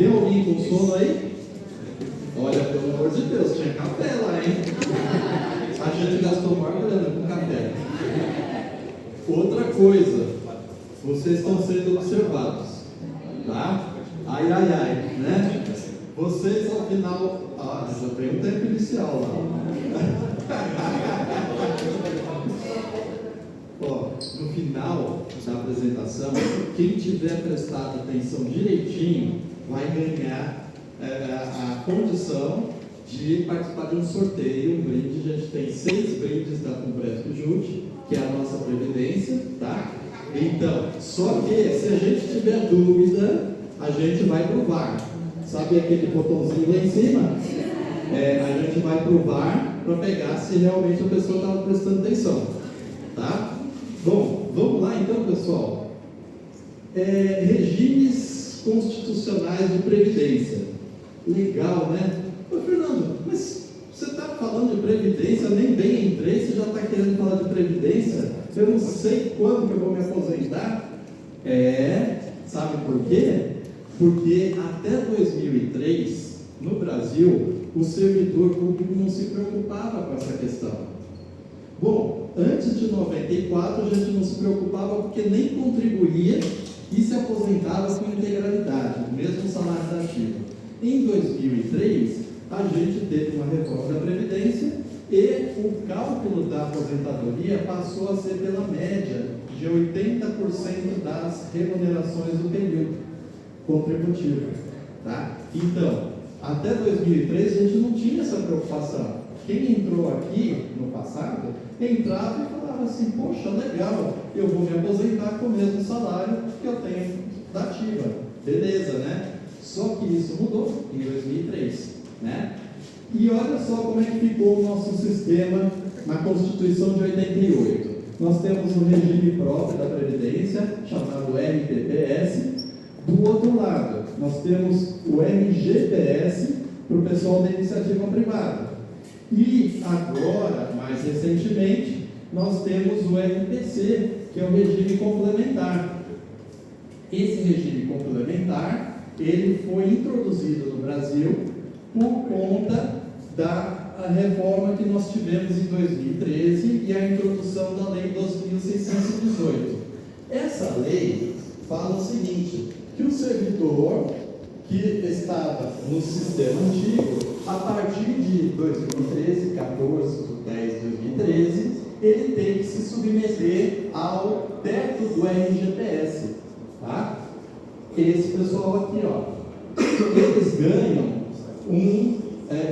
Tem alguém com sono aí? Olha, pelo amor de Deus, tinha café lá, hein? A gente gastou mais grana com café. Outra coisa, vocês estão sendo observados, tá? Ai, ai, ai, né? Vocês ao final... já tem um tempo inicial lá. Ó, no final da apresentação, quem tiver prestado atenção direitinho vai ganhar a condição de participar de um sorteio, um brinde. A gente tem 6 brindes da Compresp Jute, que é a nossa previdência, tá? Então, só que se a gente tiver dúvida, a gente vai pro VAR. Sabe aquele botãozinho lá em cima? A gente vai pro VAR para pegar se realmente a pessoa estava prestando atenção, tá? Bom, vamos lá então, pessoal. Regimes constitucionais de previdência. Legal, né? Ô, Fernando, mas você está falando de previdência, nem bem entrei, você já está querendo falar de previdência? Eu não sei quando que eu vou me aposentar. Sabe por quê? Porque até 2003, no Brasil, o servidor público não se preocupava com essa questão. Bom, antes de 94 a gente não se preocupava porque nem contribuía e se aposentava com integralidade, mesmo salário da ativa. Em 2003, a gente teve uma reforma da Previdência e o cálculo da aposentadoria passou a ser pela média de 80% das remunerações do período contributivo. Tá? Então, até 2003 a gente não tinha essa preocupação. Quem entrou aqui no passado, entrava e falava assim, poxa, legal, eu vou me aposentar com o mesmo salário que eu tenho da ativa. Beleza, né? Só que isso mudou em 2003, né? E olha só como é que ficou o nosso sistema na Constituição de 88. Nós temos um regime próprio da Previdência, chamado RPPS. Do outro lado, nós temos o RGPS para o pessoal da iniciativa privada. E agora, mais recentemente, nós temos o RPC, que é o regime complementar. Esse regime complementar, ele foi introduzido no Brasil por conta da reforma que nós tivemos em 2013 e a introdução da Lei 12.618. Essa lei fala o seguinte, que o servidor que estava no sistema antigo, a partir de 2013, 14, 10, 2013, ele tem que se submeter ao teto do RGPS, tá? Esse pessoal aqui, ó, eles ganham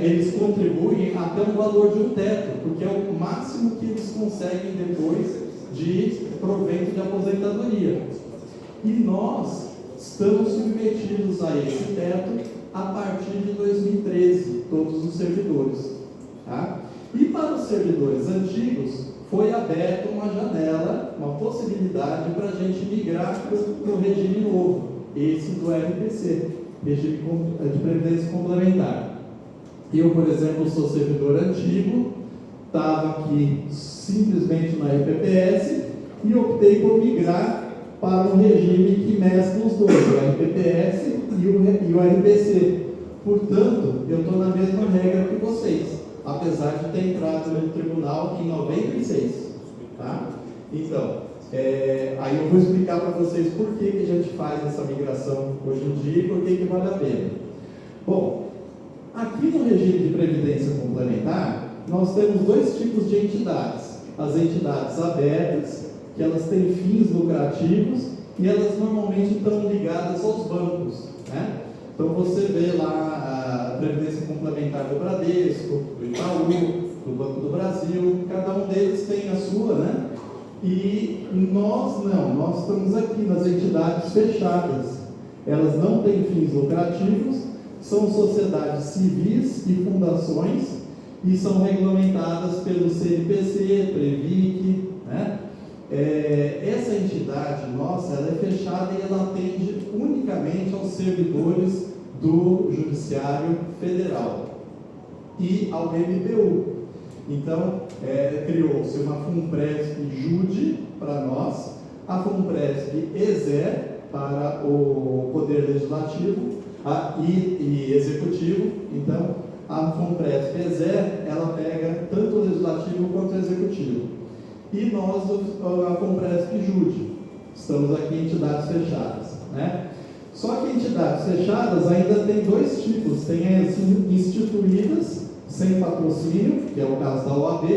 eles contribuem até um valor de um teto, porque é o máximo que eles conseguem depois de provento de aposentadoria. E nós estamos submetidos a esse teto a partir de 2013, todos os servidores. Tá? E para os servidores antigos, foi aberta uma janela, uma possibilidade para a gente migrar para o regime novo, esse do RPC, regime de previdência complementar. Eu, por exemplo, sou servidor antigo, estava aqui simplesmente na RPPS e optei por migrar para um regime que mescla os dois, o RPPS e o RPC. Portanto, eu estou na mesma regra que vocês, apesar de ter entrado no tribunal em 96. Tá? Então, aí eu vou explicar para vocês por que a gente faz essa migração hoje em dia e por que vale a pena. Bom, aqui no regime de previdência complementar, nós temos 2 tipos de entidades. As entidades abertas, que elas têm fins lucrativos e elas normalmente estão ligadas aos bancos, né? Então você vê lá a previdência complementar do Bradesco, do Itaú, do Banco do Brasil, cada um deles tem a sua, né? E nós não, nós estamos aqui nas entidades fechadas. Elas não têm fins lucrativos, são sociedades civis e fundações e são regulamentadas pelo CNPC, Previc, né? Essa entidade nossa, ela é fechada e ela atende unicamente aos servidores do Judiciário Federal e ao MPU. Então, criou-se uma FUNPRESP Jude para nós, a FUNPRESP EXER, para o Poder Legislativo e Executivo. Então, a FUNPRESP-ESE, ela pega tanto o Legislativo quanto o Executivo. E nós, a FUNPRESP-JUDE, estamos aqui em entidades fechadas, né? Só que entidades fechadas ainda tem dois tipos. Tem as instituídas, sem patrocínio, que é o caso da OAB,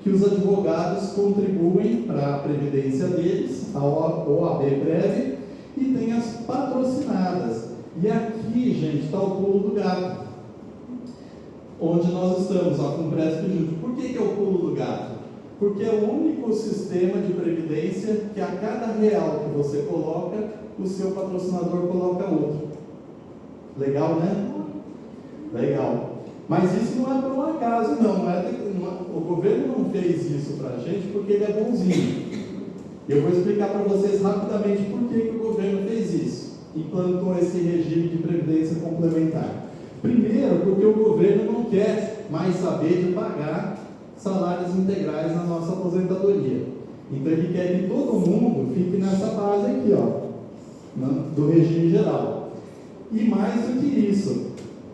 que os advogados contribuem para a previdência deles, a OAB Prev, e tem as patrocinadas. E aqui, gente, está o pulo do gato, onde nós estamos, a FUNPRESP-JUDE. Por que é o pulo do gato? Porque é o único sistema de previdência que a cada real que você coloca, o seu patrocinador coloca outro. Legal, né? Legal. Mas isso não é por um acaso, não. O governo não fez isso para a gente porque ele é bonzinho. Eu vou explicar para vocês rapidamente por que o governo fez isso. Implantou esse regime de previdência complementar. Primeiro, porque o governo não quer mais saber de pagar salários integrais na nossa aposentadoria. Então ele quer que todo mundo fique nessa base aqui, ó, do regime geral. E mais do que isso,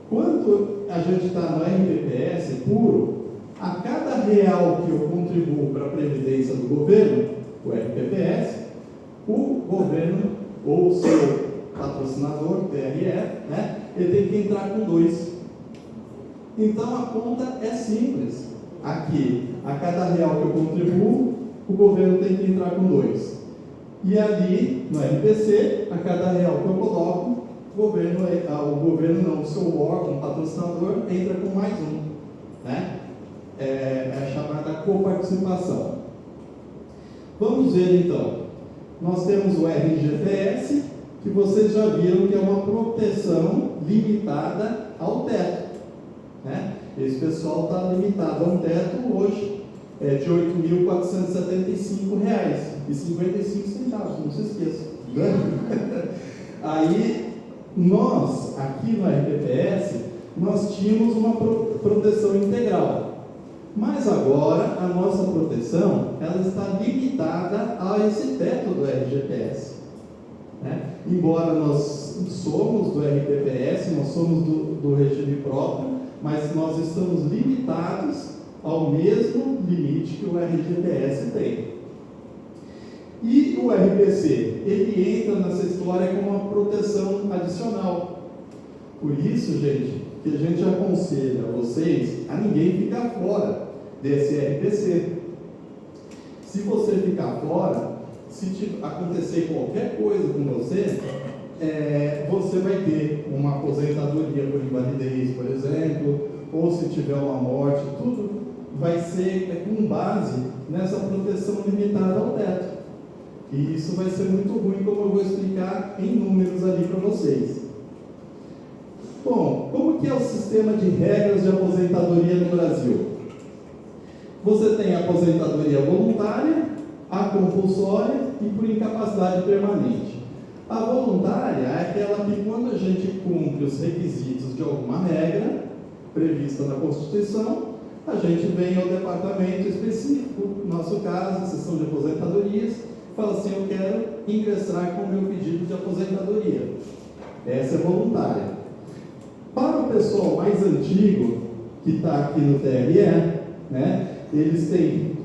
quanto a gente está no RPPS puro, a cada real que eu contribuo para a previdência do governo, o RPPS, o governo ou o seu patrocinador, TRE, né, ele tem que entrar com 2. Então a conta é simples. Aqui, a cada real que eu contribuo, o governo tem que entrar com 2. E ali, no RPC, a cada real que eu coloco, o seu órgão patrocinador entra com mais 1. Né? É a chamada coparticipação. Vamos ver então. Nós temos o RGPS, que vocês já viram que é uma proteção limitada ao teto. Né? Esse pessoal está limitado a um teto hoje de R$ 8.475,55, não se esqueça. Aí, nós, aqui no RPPS, nós tínhamos uma proteção integral. Mas agora, a nossa proteção, ela está limitada a esse teto do RGPS. Né? Embora nós somos do RPPS, nós somos do regime próprio, mas nós estamos limitados ao mesmo limite que o RGPS tem. E o RPC, ele entra nessa história como uma proteção adicional. Por isso, gente, que a gente aconselha vocês a ninguém ficar fora desse RPC. Se você ficar fora, se acontecer qualquer coisa com você, você vai ter uma aposentadoria por invalidez, por exemplo, ou se tiver uma morte, tudo vai ser com base nessa proteção limitada ao teto. E isso vai ser muito ruim, como eu vou explicar em números ali para vocês. Bom, como que é o sistema de regras de aposentadoria no Brasil? Você tem a aposentadoria voluntária, a compulsória e por incapacidade permanente. A voluntária é aquela que, quando a gente cumpre os requisitos de alguma regra prevista na Constituição, a gente vem ao departamento específico, no nosso caso, a seção de aposentadorias, fala assim: eu quero ingressar com o meu pedido de aposentadoria. Essa é voluntária. Para o pessoal mais antigo, que está aqui no TRE, né, eles têm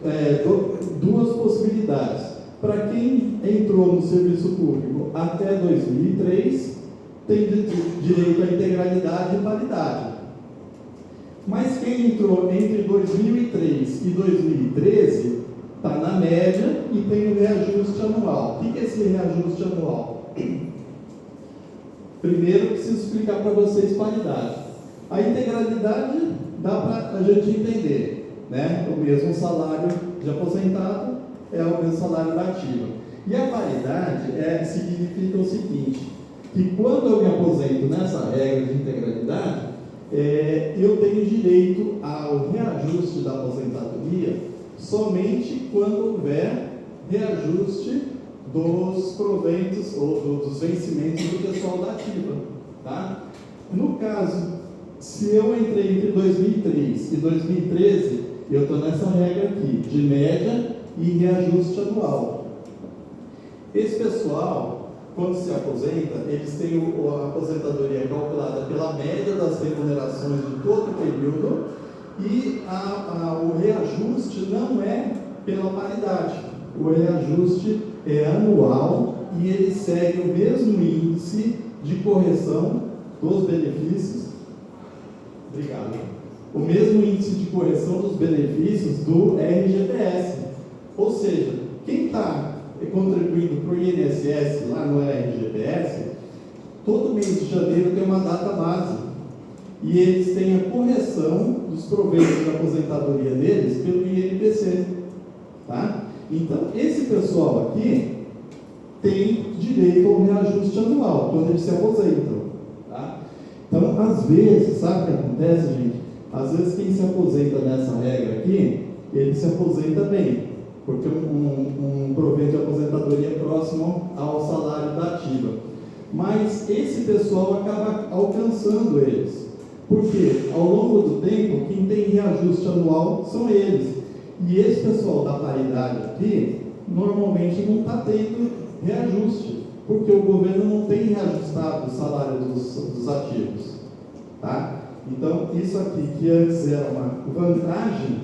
duas possibilidades. Para quem entrou no serviço público até 2003, tem direito à integralidade e paridade. Mas quem entrou entre 2003 e 2013 está na média e tem o reajuste anual. O que é esse reajuste anual? Primeiro, preciso explicar para vocês paridade. A integralidade dá para a gente entender, né? O mesmo salário de aposentado é o mesmo salário da ativa. E a paridade significa o seguinte, que quando eu me aposento nessa regra de integralidade, eu tenho direito ao reajuste da aposentadoria somente quando houver reajuste dos proventos ou dos vencimentos do pessoal da ativa. Tá? No caso, se eu entrei entre 2003 e 2013, eu estou nessa regra aqui, de média e reajuste anual. Esse pessoal quando se aposenta, eles têm a aposentadoria calculada pela média das remunerações de todo o período e o reajuste não é pela paridade. O reajuste é anual e ele segue o mesmo índice de correção dos benefícios. Obrigado. O mesmo índice de correção dos benefícios do RGPS. Ou seja, quem está contribuindo para o INSS lá no RGPS, todo mês de janeiro tem uma data base. E eles têm a correção dos proveitos de aposentadoria deles pelo INPC. Tá? Então, esse pessoal aqui tem direito ao reajuste anual, quando eles se aposentam. Tá? Então, às vezes, sabe o que acontece, gente? Às vezes quem se aposenta nessa regra aqui, ele se aposenta bem, porque um proveito de aposentadoria é próximo ao salário da ativa. Mas esse pessoal acaba alcançando eles, porque ao longo do tempo, quem tem reajuste anual são eles. E esse pessoal da paridade aqui, normalmente não está tendo reajuste, porque o governo não tem reajustado o salário dos ativos. Tá? Então, isso aqui, que antes era uma vantagem,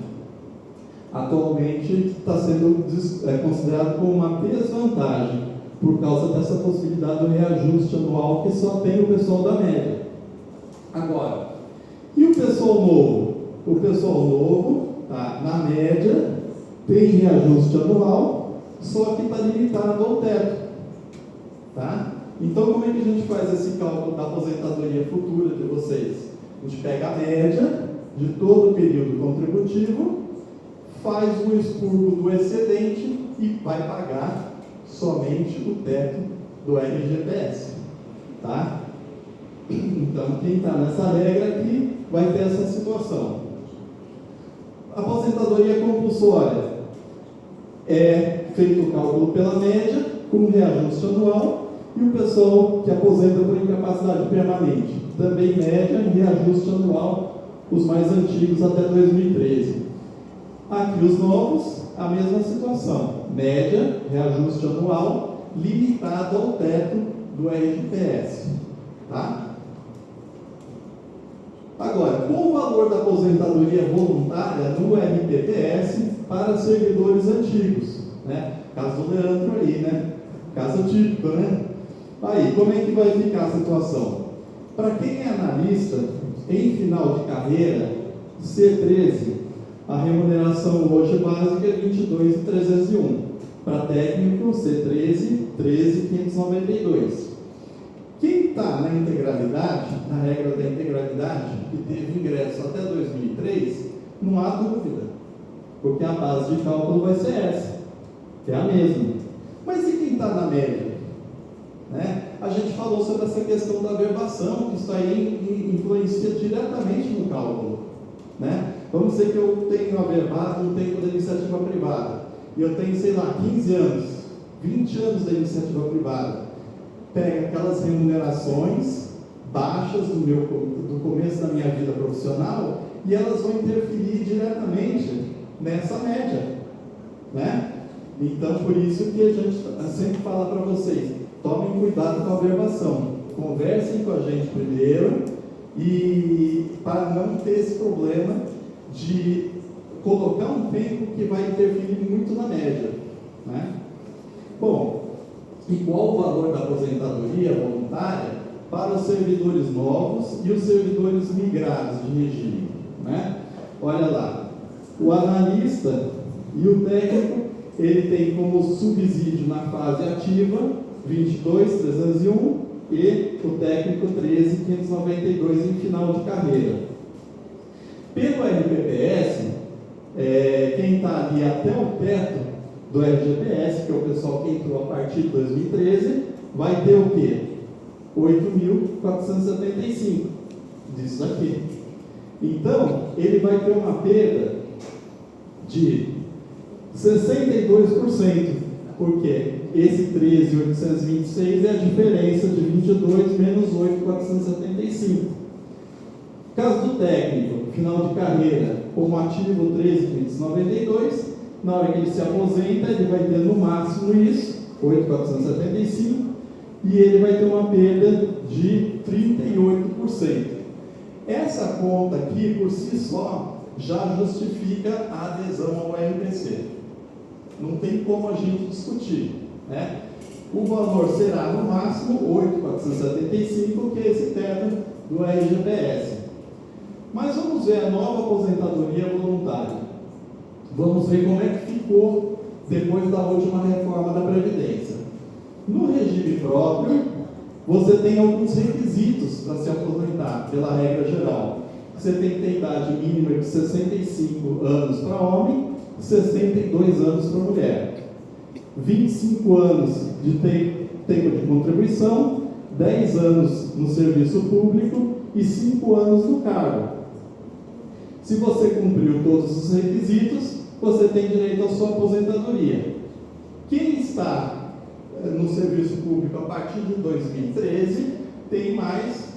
atualmente está sendo considerado como uma desvantagem, por causa dessa possibilidade do reajuste anual que só tem o pessoal da média. Agora, e o pessoal novo? O pessoal novo, tá, na média, tem reajuste anual, só que está limitado ao teto. Tá? Então, como é que a gente faz esse cálculo da aposentadoria futura de vocês? A gente pega a média de todo o período contributivo, faz o expurgo do excedente e vai pagar somente o teto do RGPS. Tá? Então, quem está nessa regra aqui vai ter essa situação. Aposentadoria compulsória é feito o cálculo pela média, com reajuste anual, e o pessoal que aposenta por incapacidade permanente, também média e reajuste anual, os mais antigos até 2013. Aqui os novos, a mesma situação, média, reajuste anual, limitado ao teto do RGPS. Tá? Agora, qual o valor da aposentadoria voluntária no RPPS para servidores antigos? Né? Caso do Leandro aí, né? Caso típico, né? Aí, como é que vai ficar a situação? Para quem é analista, em final de carreira, C13, a remuneração hoje básica é 22.301. Para técnico, C13, 13.592. Quem está na integralidade, na regra da integralidade, que teve ingresso até 2003, não há dúvida, porque a base de cálculo vai ser essa, que é a mesma. Mas e quem está na média? Né? A gente falou sobre essa questão da verbação, que isso aí influencia diretamente no cálculo. Né? Vamos dizer que eu tenho averbado um tempo da iniciativa privada, e eu tenho, sei lá, 15 anos, 20 anos da iniciativa privada. Pega aquelas remunerações baixas do começo da minha vida profissional e elas vão interferir diretamente nessa média. Né? Então, por isso que a gente sempre fala para vocês, tomem cuidado com a verbação, conversem com a gente primeiro, e para não ter esse problema de colocar um tempo que vai interferir muito na média. Né? Bom, e qual o valor da aposentadoria voluntária para os servidores novos e os servidores migrados de regime? Né? Olha lá, o analista e o técnico, ele tem como subsídio na fase ativa 22.301 e o técnico 13.592 em final de carreira. Pelo RPPS, quem está ali até o teto do RGPS, que é o pessoal que entrou a partir de 2013, vai ter o quê? 8.475 disso aqui. Então, ele vai ter uma perda de 62%, porque esse 13.826 é a diferença de 22 menos 8.475. Caso do técnico, final de carreira, como ativo 13.592, na hora que ele se aposenta, ele vai ter no máximo isso, 8.475, e ele vai ter uma perda de 38%. Essa conta aqui, por si só, já justifica a adesão ao RPC. Não tem como a gente discutir, né? O valor será, no máximo, 8.475, que é esse teto do RGPS. Mas vamos ver a nova aposentadoria voluntária. Vamos ver como é que ficou depois da última reforma da Previdência. No regime próprio, você tem alguns requisitos para se aposentar, pela regra geral. Você tem que ter idade mínima de 65 anos para homem, 62 anos para mulher. 25 anos de tempo de contribuição, 10 anos no serviço público e 5 anos no cargo. Se você cumpriu todos os requisitos, você tem direito à sua aposentadoria. Quem está no serviço público a partir de 2013 tem mais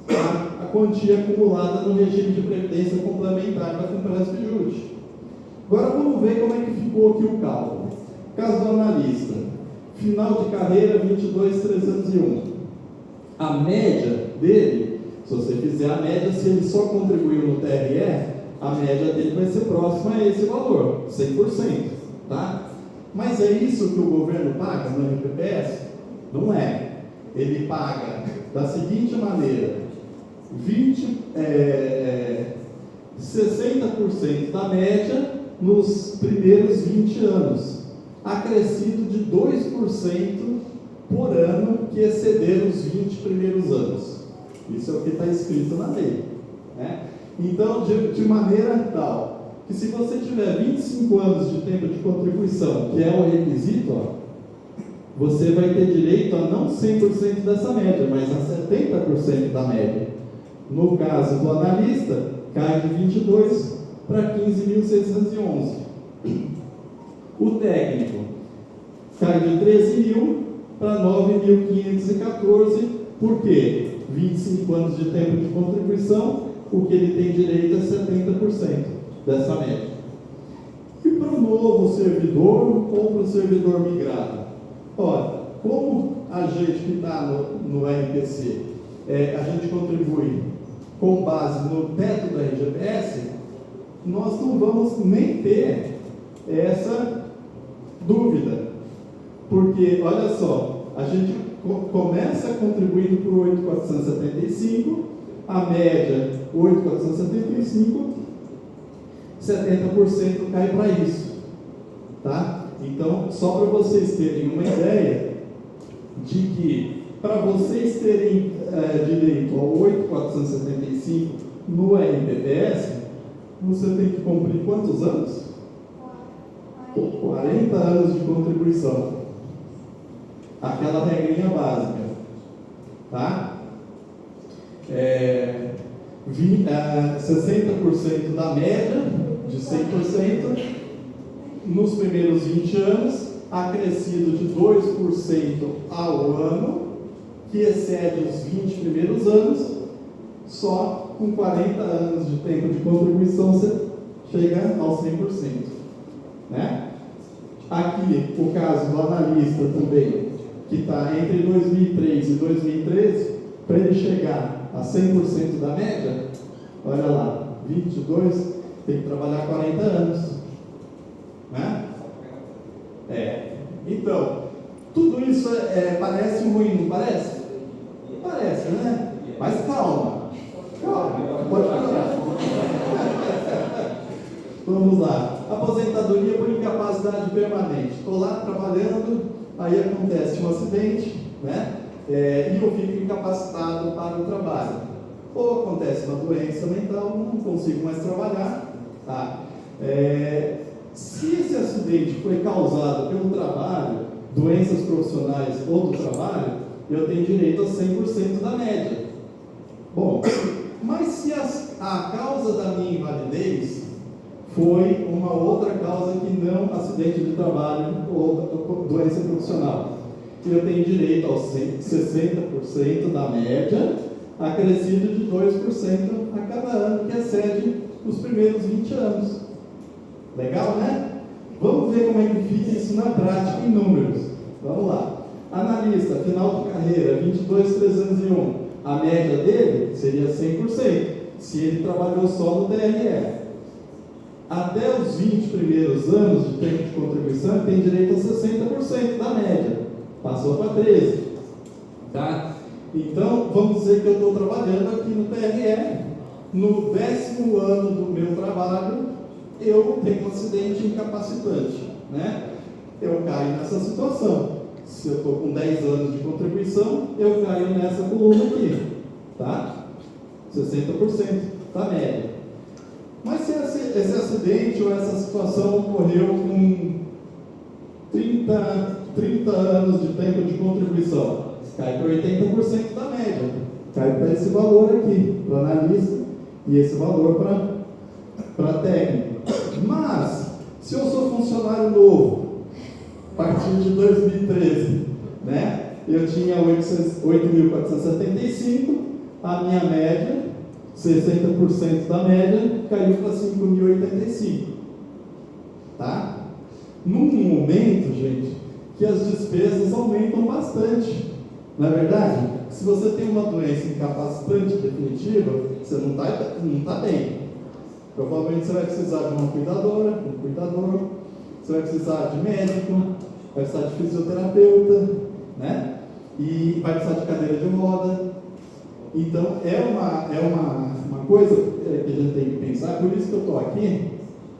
a quantia acumulada no regime de previdência complementar da Compresp Jude. Agora vamos ver como é que ficou aqui o cálculo. Caso do analista, final de carreira 22.301. A média dele, se você fizer a média, se ele só contribuiu no TRE, a média dele vai ser próxima a esse valor, 100%, tá? Mas é isso que o governo paga no RPPS? Não é. Ele paga da seguinte maneira: 60% da média nos primeiros 20 anos, acrescido de 2% por ano que exceder os 20 primeiros anos. Isso é o que está escrito na lei, né? Então, de maneira tal que se você tiver 25 anos de tempo de contribuição, que é o requisito, você vai ter direito a não 100% dessa média, mas a 70% da média. No caso do analista, cai de 22 para 15.611. O técnico cai de 13.000 para 9.514. Por quê? 25 anos de tempo de contribuição, o que ele tem direito é 70% dessa média. E para o novo servidor ou para o servidor migrado? Olha, como a gente que está no RPC, a gente contribui com base no teto do RGPS, nós não vamos nem ter essa dúvida. Porque, olha só, a gente começa contribuindo por 8.475, a média 8.475, 70% cai para isso, tá? Então, só para vocês terem uma ideia de que, para vocês terem direito ao 8.475 no RPPS, você tem que cumprir quantos anos? 40 anos de contribuição. Aquela regrinha básica, tá? 60% da média, de 100%, nos primeiros 20 anos, acrescido de 2% ao ano, que excede os 20 primeiros anos, só com 40 anos de tempo de contribuição você chega aos 100%. Né? Aqui, o caso do analista também, que está entre 2003 e 2013, para ele chegar a 100% da média, olha lá, 22, tem que trabalhar 40 anos. Né? Então, tudo isso parece ruim, não parece? Parece, né? Mas calma, pode falar. Vamos lá. Aposentadoria por incapacidade permanente. Estou lá trabalhando, aí acontece um acidente, né? E eu fico incapacitado para o trabalho. Ou acontece uma doença mental, não consigo mais trabalhar. Tá? Se esse acidente foi causado pelo trabalho, doenças profissionais ou do trabalho, eu tenho direito a 100% da média. Bom, mas se a causa da minha invalidez foi uma outra causa que não acidente de trabalho ou doença profissional, eu tenho direito aos 60% da média, acrescido de 2% a cada ano, que excede os primeiros 20 anos. Legal, né? Vamos ver como é que fica isso na prática em números. Vamos lá. Analista, final de carreira, 22.301. A média dele seria 100%, se ele trabalhou só no TRE. Até os 20 primeiros anos de tempo de contribuição, ele tem direito a 60% da média. Passou para 13%. Tá? Então, vamos dizer que eu estou trabalhando aqui no TRE. No 10º ano do meu trabalho, eu tenho um acidente incapacitante. Né? Eu caio nessa situação. Se eu estou com 10 anos de contribuição, eu caio nessa coluna aqui, tá? 60% da média. Mas se esse acidente ou essa situação ocorreu com 30 anos de tempo de contribuição, cai para 80% da média, cai para esse valor aqui, para analista, e esse valor para técnico. Mas, se eu sou funcionário novo, a partir de 2013, né? Eu tinha 8.475, a minha média, 60% da média, caiu para 5.085. Tá? Num momento, gente, que as despesas aumentam bastante. Não é verdade? Se você tem uma doença incapacitante definitiva, você não tá bem. Provavelmente você vai precisar de uma cuidadora, um cuidador. Você vai precisar de médico, vai precisar de fisioterapeuta, né? E vai precisar de cadeira de roda. Então, é uma coisa que a gente tem que pensar. É por isso que eu estou aqui.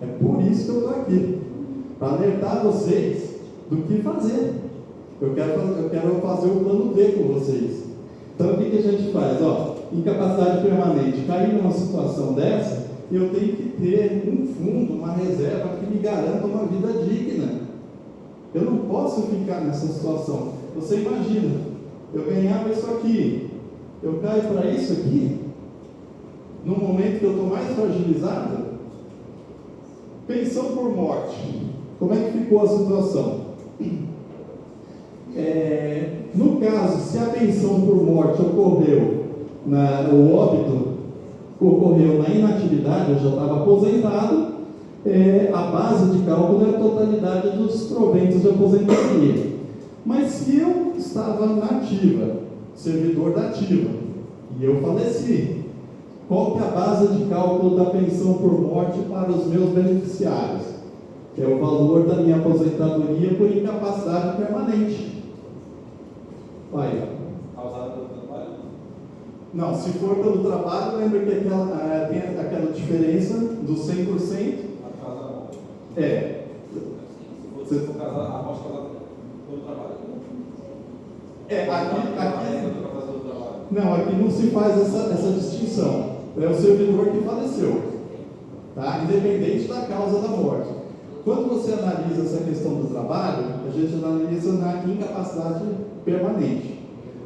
É por isso que eu estou aqui. Para alertar vocês do que fazer. Eu quero fazer o plano B com vocês. Então, o que a gente faz? Incapacidade permanente. Cair numa situação dessa, eu tenho que ter um fundo, uma reserva que me garanta uma vida digna. Eu não posso ficar nessa situação. Você imagina, eu ganhava isso aqui, eu caio para isso aqui, no momento que eu estou mais fragilizado. Pensão por morte. Como é que ficou a situação? No caso, se a pensão por morte ocorreu, o óbito ocorreu na inatividade, eu já estava aposentado, a base de cálculo é a totalidade dos proventos de aposentadoria. Mas se eu estava na ativa, servidor da ativa, e eu faleci, qual que é a base de cálculo da pensão por morte para os meus beneficiários? É o valor da minha aposentadoria por incapacidade permanente. Vai. Causado pelo trabalho? Não, se for pelo trabalho, lembra que tem aquela diferença do 100%. A causa da morte. Se for casar, a morte causada pelo trabalho. Aqui não se faz essa distinção. É o servidor que faleceu, tá? Independente da causa da morte. Quando você analisa essa questão do trabalho, a gente analisa na incapacidade permanente.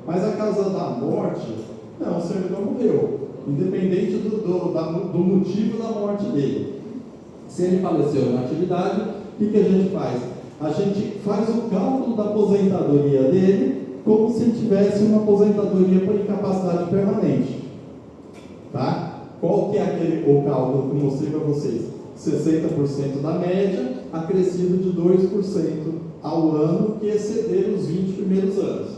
Mas a causa da morte, não, o servidor morreu, independente do motivo da morte dele. Se ele faleceu na atividade, o que a gente faz? A gente faz o cálculo da aposentadoria dele como se tivesse uma aposentadoria por incapacidade permanente. Tá? Qual que é o cálculo que eu mostrei para vocês? 60% da média, acrescido de 2% ao ano, que exceder os 20 primeiros anos.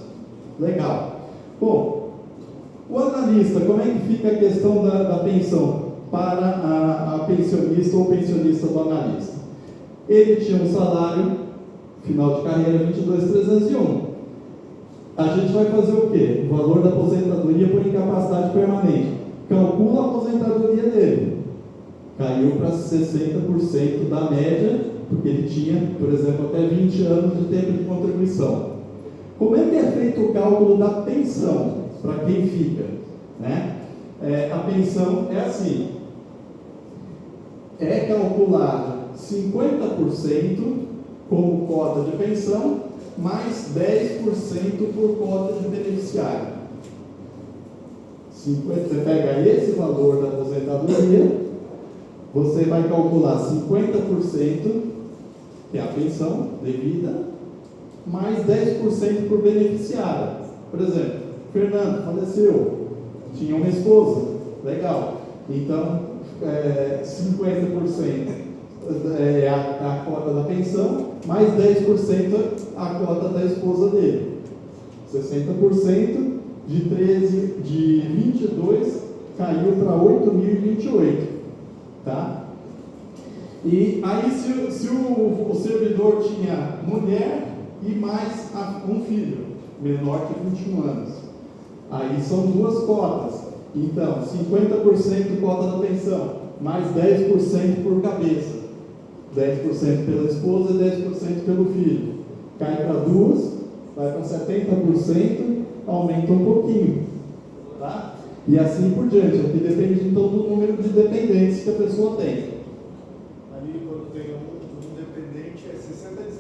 Legal. Bom, o analista, como é que fica a questão da pensão para a pensionista ou pensionista do analista? Ele tinha um salário, final de carreira, 22.301. A gente vai fazer o quê? O valor da aposentadoria por incapacidade permanente. Calcula a aposentadoria dele. Caiu para 60% da média, porque ele tinha, por exemplo, até 20 anos de tempo de contribuição. Como é que é feito o cálculo da pensão, para quem fica? Né? A pensão é assim, é calculado 50% como cota de pensão, mais 10% por cota de beneficiário. Você pega esse valor da aposentadoria, você vai calcular 50%, que é a pensão devida, mais 10% por beneficiário. Por exemplo, Fernando faleceu, tinha uma esposa, legal. Então, 50% é a cota da pensão, mais 10% a cota da esposa dele. 60%, de 22 caiu para 8.028, tá? E aí se o servidor tinha mulher e mais um filho, menor que 21 anos, aí são duas cotas. Então, 50% cota da pensão, mais 10% por cabeça. 10% pela esposa e 10% pelo filho. Cai para duas, vai para 70%, aumenta um pouquinho. Tá? E assim por diante. Aqui depende então do número de dependentes que a pessoa tem. Ali, quando tem um dependente, é 60% de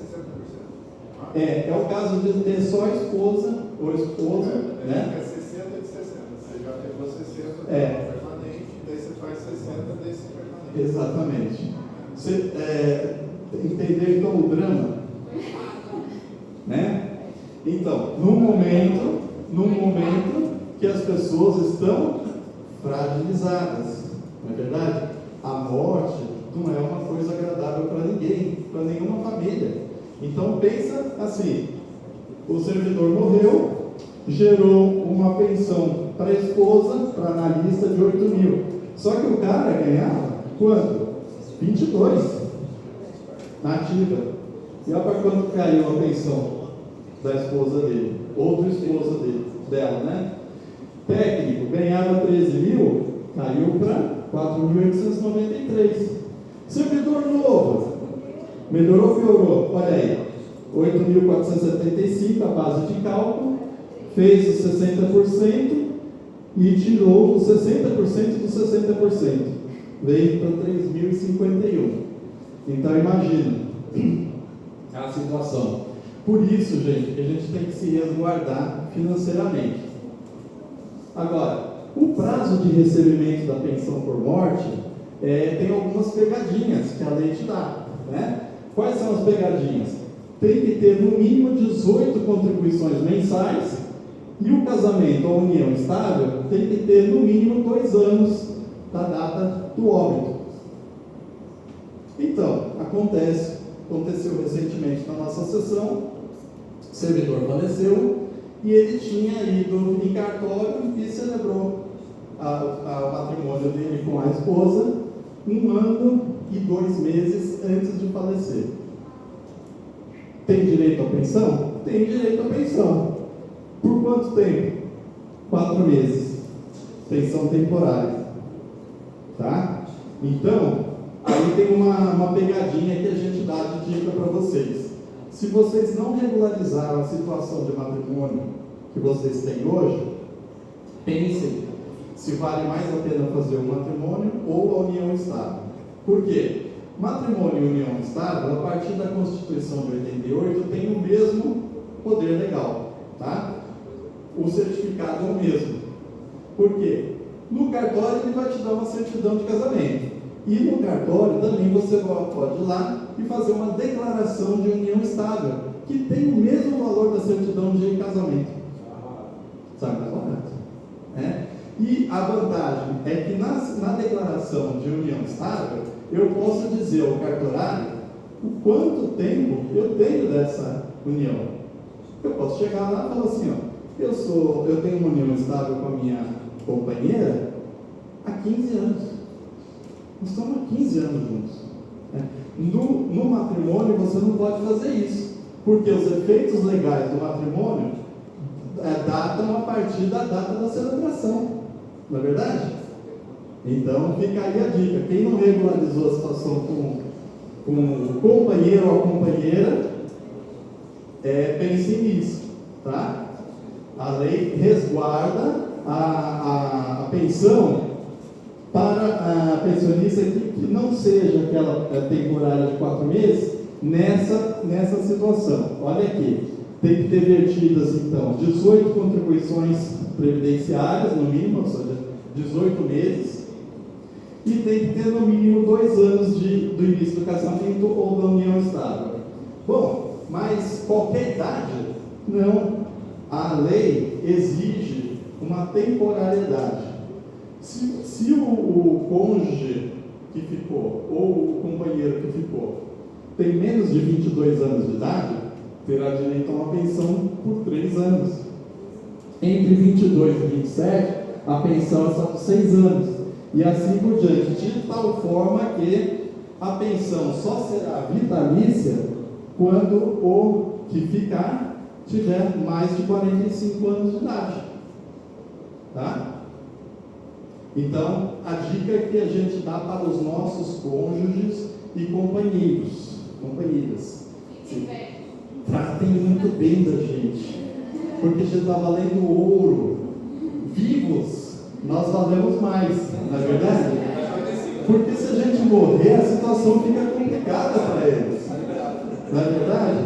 60%. É o caso de ter só a esposa ou esposo, né? É 60 de 60. Você já pegou 60 permanente, daí você faz 60 desse permanente. Exatamente. Você entendeu então o drama? Né? Então, num momento que as pessoas estão fragilizadas, não é verdade? A morte não é uma coisa agradável para ninguém, para nenhuma família. Então pensa assim, o servidor morreu, gerou uma pensão para a esposa, para a analista de 8.000. Só que o cara ganhava quanto? 22 na ativa. E olha para quanto caiu a pensão da esposa dele, outra esposa dela, né? Técnico ganhava 13.000, caiu para 4.893. Servidor novo, melhorou ou piorou? Olha aí, 8.475 a base de cálculo, fez os 60% e tirou os 60% dos 60%, veio para 3.051. Então imagina a situação. Por isso, gente, que a gente tem que se resguardar financeiramente. Agora, o prazo de recebimento da pensão por morte tem algumas pegadinhas que a lei te dá, né? Quais são as pegadinhas? Tem que ter no mínimo 18 contribuições mensais e o casamento ou união estável tem que ter no mínimo 2 anos da data do óbito. Então, aconteceu recentemente na nossa sessão, o servidor faleceu e ele tinha ido em cartório e celebrou o matrimônio dele com a esposa 1 ano e 2 meses antes de falecer. Tem direito à pensão? Tem direito à pensão. Por quanto tempo? 4 meses. Pensão temporária. Tá? Então, aí tem uma pegadinha que a gente dá de dica para vocês. Se vocês não regularizaram a situação de matrimônio que vocês têm hoje, pensem se vale mais a pena fazer um matrimônio ou a união estável. Por quê? Matrimônio e união estável, a partir da Constituição de 88, tem o mesmo poder legal, tá? O certificado é o mesmo. Por quê? No cartório ele vai te dar uma certidão de casamento. E no cartório também você pode ir lá e fazer uma declaração de união estável, que tem o mesmo valor da certidão de casamento. Sabe mais barato? E a vantagem é que na declaração de união estável, eu posso dizer ao cartorário o quanto tempo eu tenho dessa união. Eu posso chegar lá e falar assim, ó, eu tenho uma união estável com a minha companheira há 15 anos. Nós estamos há 15 anos juntos. No matrimônio você não pode fazer isso, porque os efeitos legais do matrimônio datam a partir da data da celebração. Não é verdade? Então fica aí a dica. Quem não regularizou a situação com o companheiro ou a companheira, pense nisso, tá? A lei resguarda a pensão para a pensionista que não seja aquela temporária de 4 meses nessa situação. Olha aqui, tem que ter vertidas então 18 contribuições previdenciárias no mínimo, ou seja, 18 meses, e tem que ter no mínimo 2 anos do início do casamento ou da união estável. Bom, mas qualquer idade? Não. A lei exige uma temporariedade. Se o cônjuge que ficou, ou o companheiro que ficou, tem menos de 22 anos de idade, terá direito a uma pensão por 3 anos. entre 22 e 27, a pensão é só de 6 anos. E assim por diante, de tal forma que a pensão só será vitalícia quando o que ficar tiver mais de 45 anos de idade. Tá? Então, a dica que a gente dá para os nossos cônjuges e companheiras: tratem muito bem da gente, porque a gente está valendo ouro. Vivos, nós valemos mais, não é verdade? Porque se a gente morrer, a situação fica complicada para eles, não é verdade?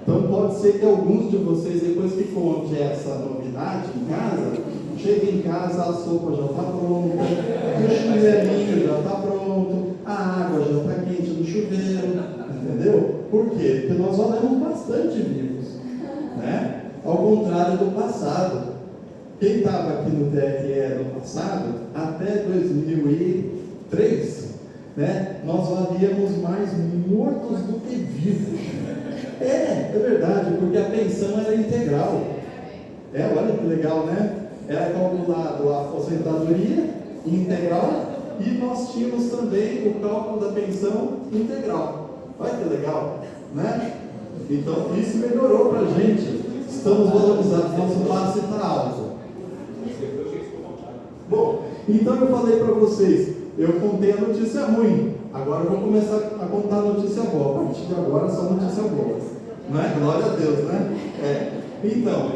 Então pode ser que alguns de vocês, depois que conte essa novidade em casa, chegue em casa, a sopa já está pronta, o chuveirinho já está pronto, a água já está quente no chuveiro, entendeu? Por quê? Porque nós valemos bastante vivos, né? Ao contrário do passado. Quem estava aqui no TRE no passado, até 2003, né, nós valíamos mais mortos do que vivos. É verdade, porque a pensão era integral. Olha que legal, né? Era calculado a aposentadoria integral e nós tínhamos também o cálculo da pensão integral. Olha que legal, né? Então isso melhorou para a gente. Estamos valorizados, nosso passe está alto. Bom, então eu falei para vocês, eu contei a notícia ruim, agora eu vou começar a contar a notícia boa. A partir de agora só notícia boa, não é? Glória a Deus, né? Então,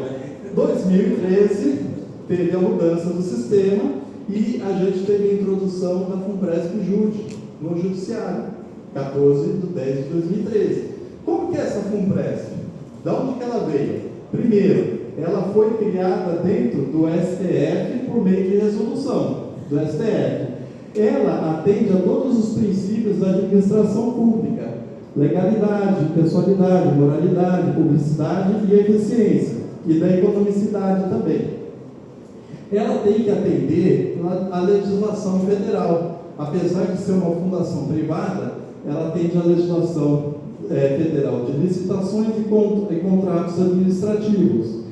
2013 teve a mudança do sistema e a gente teve a introdução da FUNPRESP-JUDE no Judiciário, 14/10/2013. Como que é essa FUNPRESP? De onde que ela veio? Primeiro, ela foi criada dentro do STF por meio de resolução do STF. Ela atende a todos os princípios da administração pública: legalidade, pessoalidade, moralidade, publicidade e eficiência, e da economicidade também. Ela tem que atender a legislação federal. Apesar de ser uma fundação privada, ela atende a legislação federal de licitações e contratos administrativos.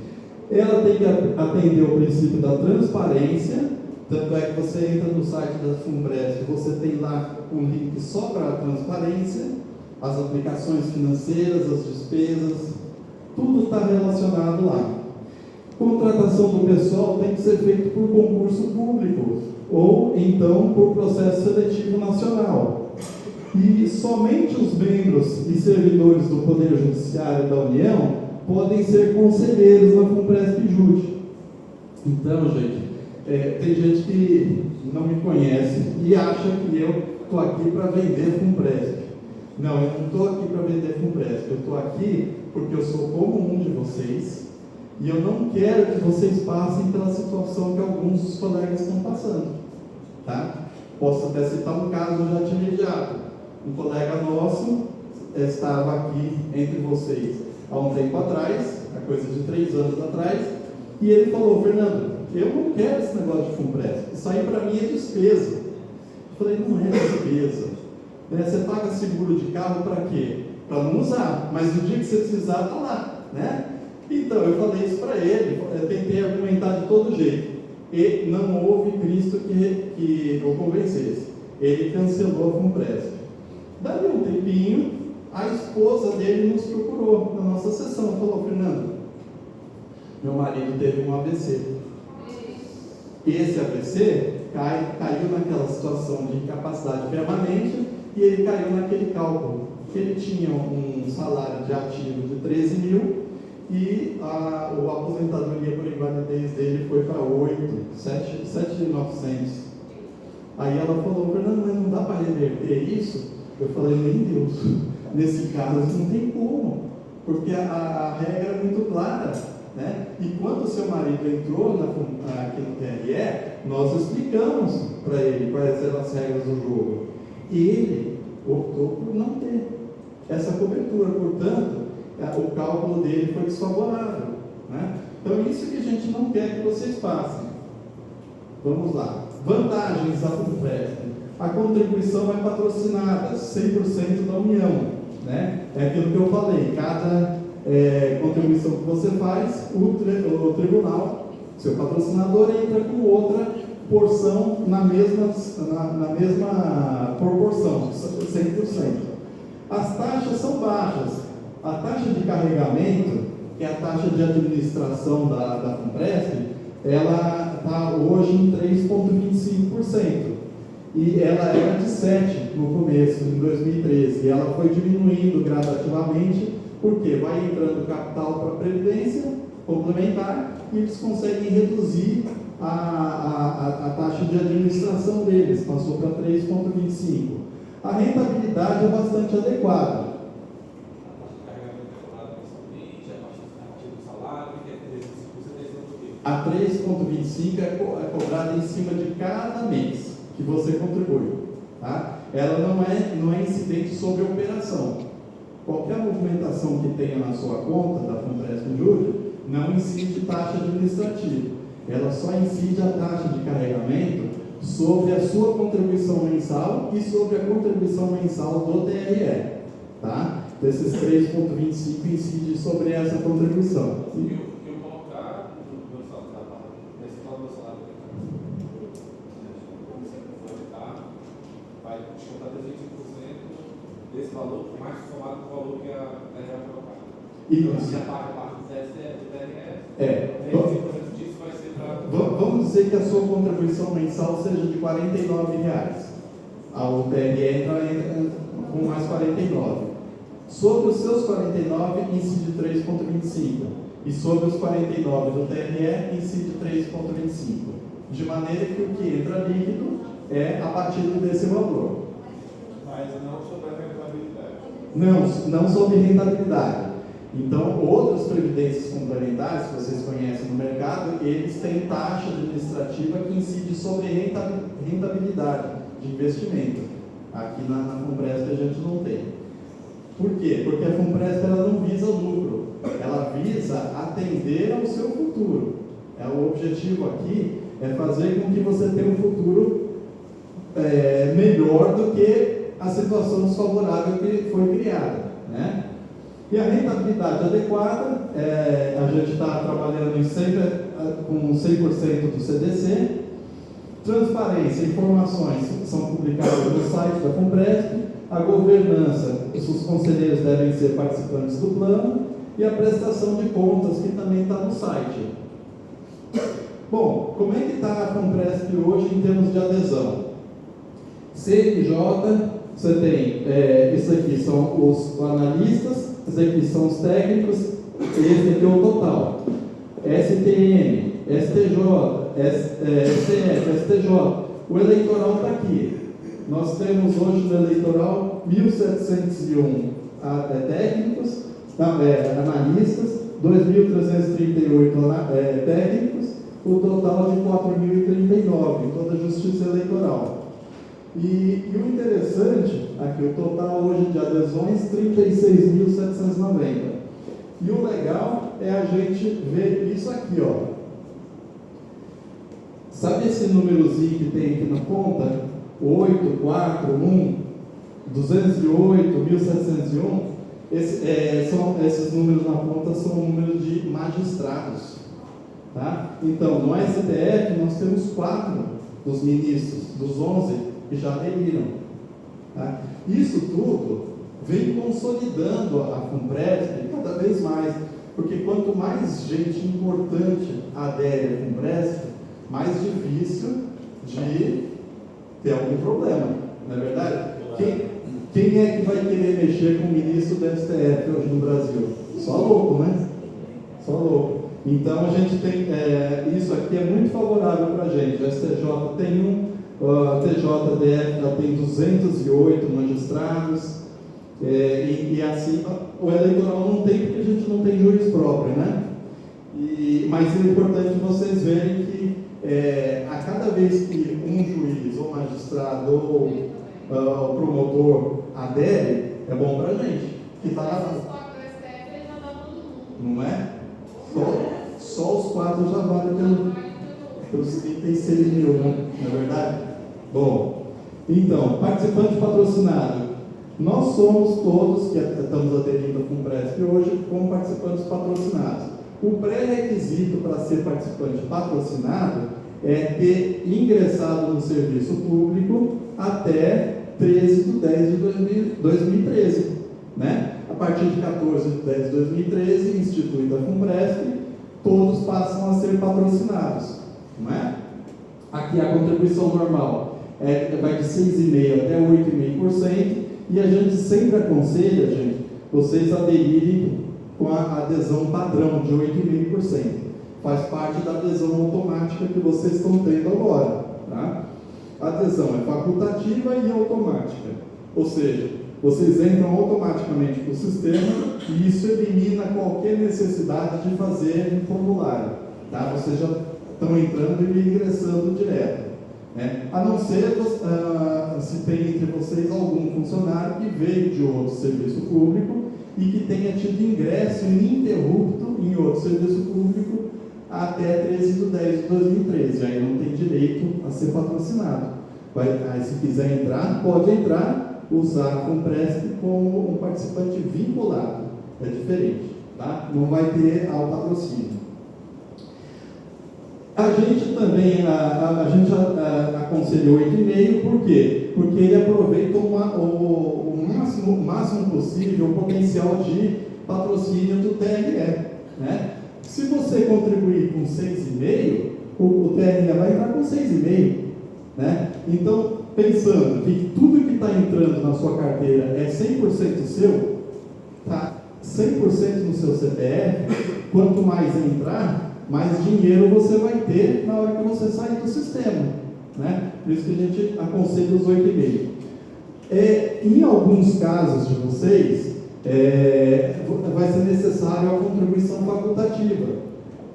Ela tem que atender ao princípio da transparência, tanto é que você entra no site da FUNPRESP, você tem lá um link só para a transparência, as aplicações financeiras, as despesas, tudo está relacionado lá. Contratação do pessoal tem que ser feito por concurso público, ou então por processo seletivo nacional. E somente os membros e servidores do Poder Judiciário da União podem ser conselheiros na FUNPRESP-JUDE. Então, gente, tem gente que não me conhece e acha que eu estou aqui para vender FUNPRESP. Não, eu não estou aqui para vender FUNPRESP, eu estou aqui porque eu sou como um de vocês e eu não quero que vocês passem pela situação que alguns dos colegas estão passando. Tá? Posso até citar um caso já de imediato. Um colega nosso estava aqui entre vocês há um tempo atrás, há coisa de 3 anos atrás, e ele falou: Fernando, eu não quero esse negócio de FUNPRESP, isso aí para mim é despesa. Eu falei: não é despesa, né? Você paga seguro de carro para quê? Para não usar, mas no dia que você precisar, está lá, né? Então eu falei isso para ele, eu tentei argumentar de todo jeito, e não houve Cristo que o convencesse. Ele cancelou a FUNPRESP. Dali um tempinho, a esposa dele nos procurou na nossa sessão, falou: Fernando, meu marido teve um AVC. Esse AVC caiu naquela situação de incapacidade permanente e ele caiu naquele cálculo, que ele tinha um salário de ativo de 13 mil e a aposentadoria por invalidez dele foi para 7.900. Aí ela falou: Fernando, mas não dá para reverter isso? Eu falei: nem Deus, nesse caso não tem como, porque a regra é muito clara, né? E quando o seu marido entrou aqui no TRE, nós explicamos para ele quais eram as regras do jogo, e ele optou por não ter essa cobertura, portanto, o cálculo dele foi desfavorável, né? Então isso que a gente não quer que vocês passem. Vamos lá. Vantagens da FUNPRESP: a contribuição é patrocinada 100% da União, né? É aquilo que eu falei, cada contribuição que você faz, o tribunal Seu patrocinador entra com outra porção na mesma proporção, 100%. As taxas são baixas. A taxa de carregamento, que é a taxa de administração da Funpresp, ela está hoje em 3,25%. E ela era de 7% no começo, em 2013. E ela foi diminuindo gradativamente, porque vai entrando capital para a Previdência complementar e eles conseguem reduzir a taxa de administração deles, passou para 3,25%. A rentabilidade é bastante adequada. A 3,25% é cobrada em cima de cada mês que você contribui. Tá? Ela não é incidente sobre a operação. Qualquer movimentação que tenha na sua conta da Funpresp Júlia não incide taxa administrativa. Ela só incide a taxa de carregamento sobre a sua contribuição mensal e sobre a contribuição mensal do TRE. Tá? Desses 3,25% incide sobre essa contribuição. Eu colocar no meu salário, nesse plano do salário, vai descontar 35% desse valor, mais somado com o valor que a TRE vai colocar. Isso. Se a parte do TRE, É. 35% disso vai ser para... Vamos dizer que a sua contribuição mensal seja de R$49. O TRE entra com mais 49. Sobre os seus 49, incide 3,25. E sobre os 49 do TRE, incide 3,25. De maneira que o que entra líquido é a partir desse valor. Mas não sobre a rentabilidade. Não sobre rentabilidade. Então, outras previdências complementares que vocês conhecem no mercado, eles têm taxa administrativa que incide sobre rentabilidade de investimento. Aqui na Funpresp a gente não tem. Por quê? Porque a Funpresp ela não visa lucro, ela visa atender ao seu futuro. O objetivo aqui é fazer com que você tenha um futuro melhor do que a situação desfavorável que foi criada, né? E a rentabilidade adequada, a gente está trabalhando sempre com 100% do CDC. Transparência, informações são publicadas no site da Funpresp. A governança, os conselheiros devem ser participantes do plano. E a prestação de contas, que também está no site. Bom, como é que está a Funpresp hoje em termos de adesão? CNJ, você tem, isso aqui são os analistas, esses aqui são os técnicos, esse aqui é o total. STM, STJ, STF, STJ. O eleitoral está aqui. Nós temos hoje no eleitoral 1.701 técnicos, analistas, 2.338 técnicos, o total de 4.039, toda a justiça eleitoral. E o interessante, aqui o total hoje de adesões, 36.790. E o legal é a gente ver isso aqui, ó. Sabe esse númerozinho que tem aqui na ponta? 8, 4, 1, 208, 1.701? Esses números na ponta são números de magistrados. Tá? Então, no STF, nós temos 4 dos ministros, dos 11 que já aderiram. Tá? Isso tudo vem consolidando a Funpresp cada vez mais, porque quanto mais gente importante adere à Funpresp, mais difícil de ter algum problema, não é verdade? Quem é que vai querer mexer com o ministro do STF hoje no Brasil? Só louco, né? Só louco. Então a gente tem, isso aqui é muito favorável para a gente. O STJ tem a TJDF já tem 208 magistrados, e assim, o eleitoral não tem, porque a gente não tem juiz próprio, né? Mas é importante vocês verem que a cada vez que um juiz, ou magistrado, ou promotor adere, é bom para a gente. Que tá lá. Não é? Só os 4 já valem pelos 36 mil, né? Não é verdade? Bom, então, participante patrocinado. Nós somos todos que estamos aderindo à Funpresp hoje como participantes patrocinados. O pré-requisito para ser participante patrocinado é ter ingressado no serviço público até 13 de 10 de 2013. Né? A partir de 14 de 10 de 2013, instituída a FUNPRESP, todos passam a ser patrocinados. Não é? Aqui a contribuição normal vai de 6,5% até 8,5%, e a gente sempre aconselha, gente, vocês aderirem com a adesão padrão de 8,5%. Faz parte da adesão automática que vocês estão tendo agora. Tá? A adesão é facultativa e automática, ou seja, vocês entram automaticamente para o sistema e isso elimina qualquer necessidade de fazer um formulário. Tá? Vocês já estão entrando e ingressando direto. Né? A não ser se tem entre vocês algum funcionário que veio de outro serviço público e que tenha tido ingresso ininterrupto em outro serviço público até 13 de 10 de 2013. Aí não tem direito a ser patrocinado. Aí, se quiser entrar, pode entrar, usar a FUNPRESP como um participante vinculado. É diferente, tá? Não vai ter ao patrocínio. A gente também aconselhou 8,5%, por quê? Porque ele aproveita o máximo possível o potencial de patrocínio do TRE. Né? Se você contribuir com 6,5%, o TRE vai entrar com 6,5%. Né? Então, pensando que tudo que está entrando na sua carteira é 100% seu, tá? 100% no seu CPF, quanto mais entrar, mais dinheiro você vai ter na hora que você sair do sistema. Né? Por isso que a gente aconselha os 8,5%. Em alguns casos de vocês, vai ser necessário a contribuição facultativa,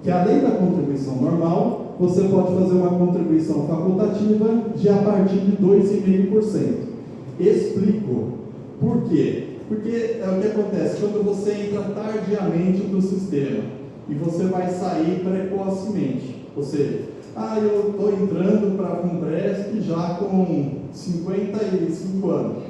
que além da contribuição normal, você pode fazer uma contribuição facultativa de a partir de 2,5%. Explico. Por quê? Porque é o que acontece quando você entra tardiamente no sistema e você vai sair precocemente. Ou seja, eu estou entrando para a FUNPRESP já com 55 anos.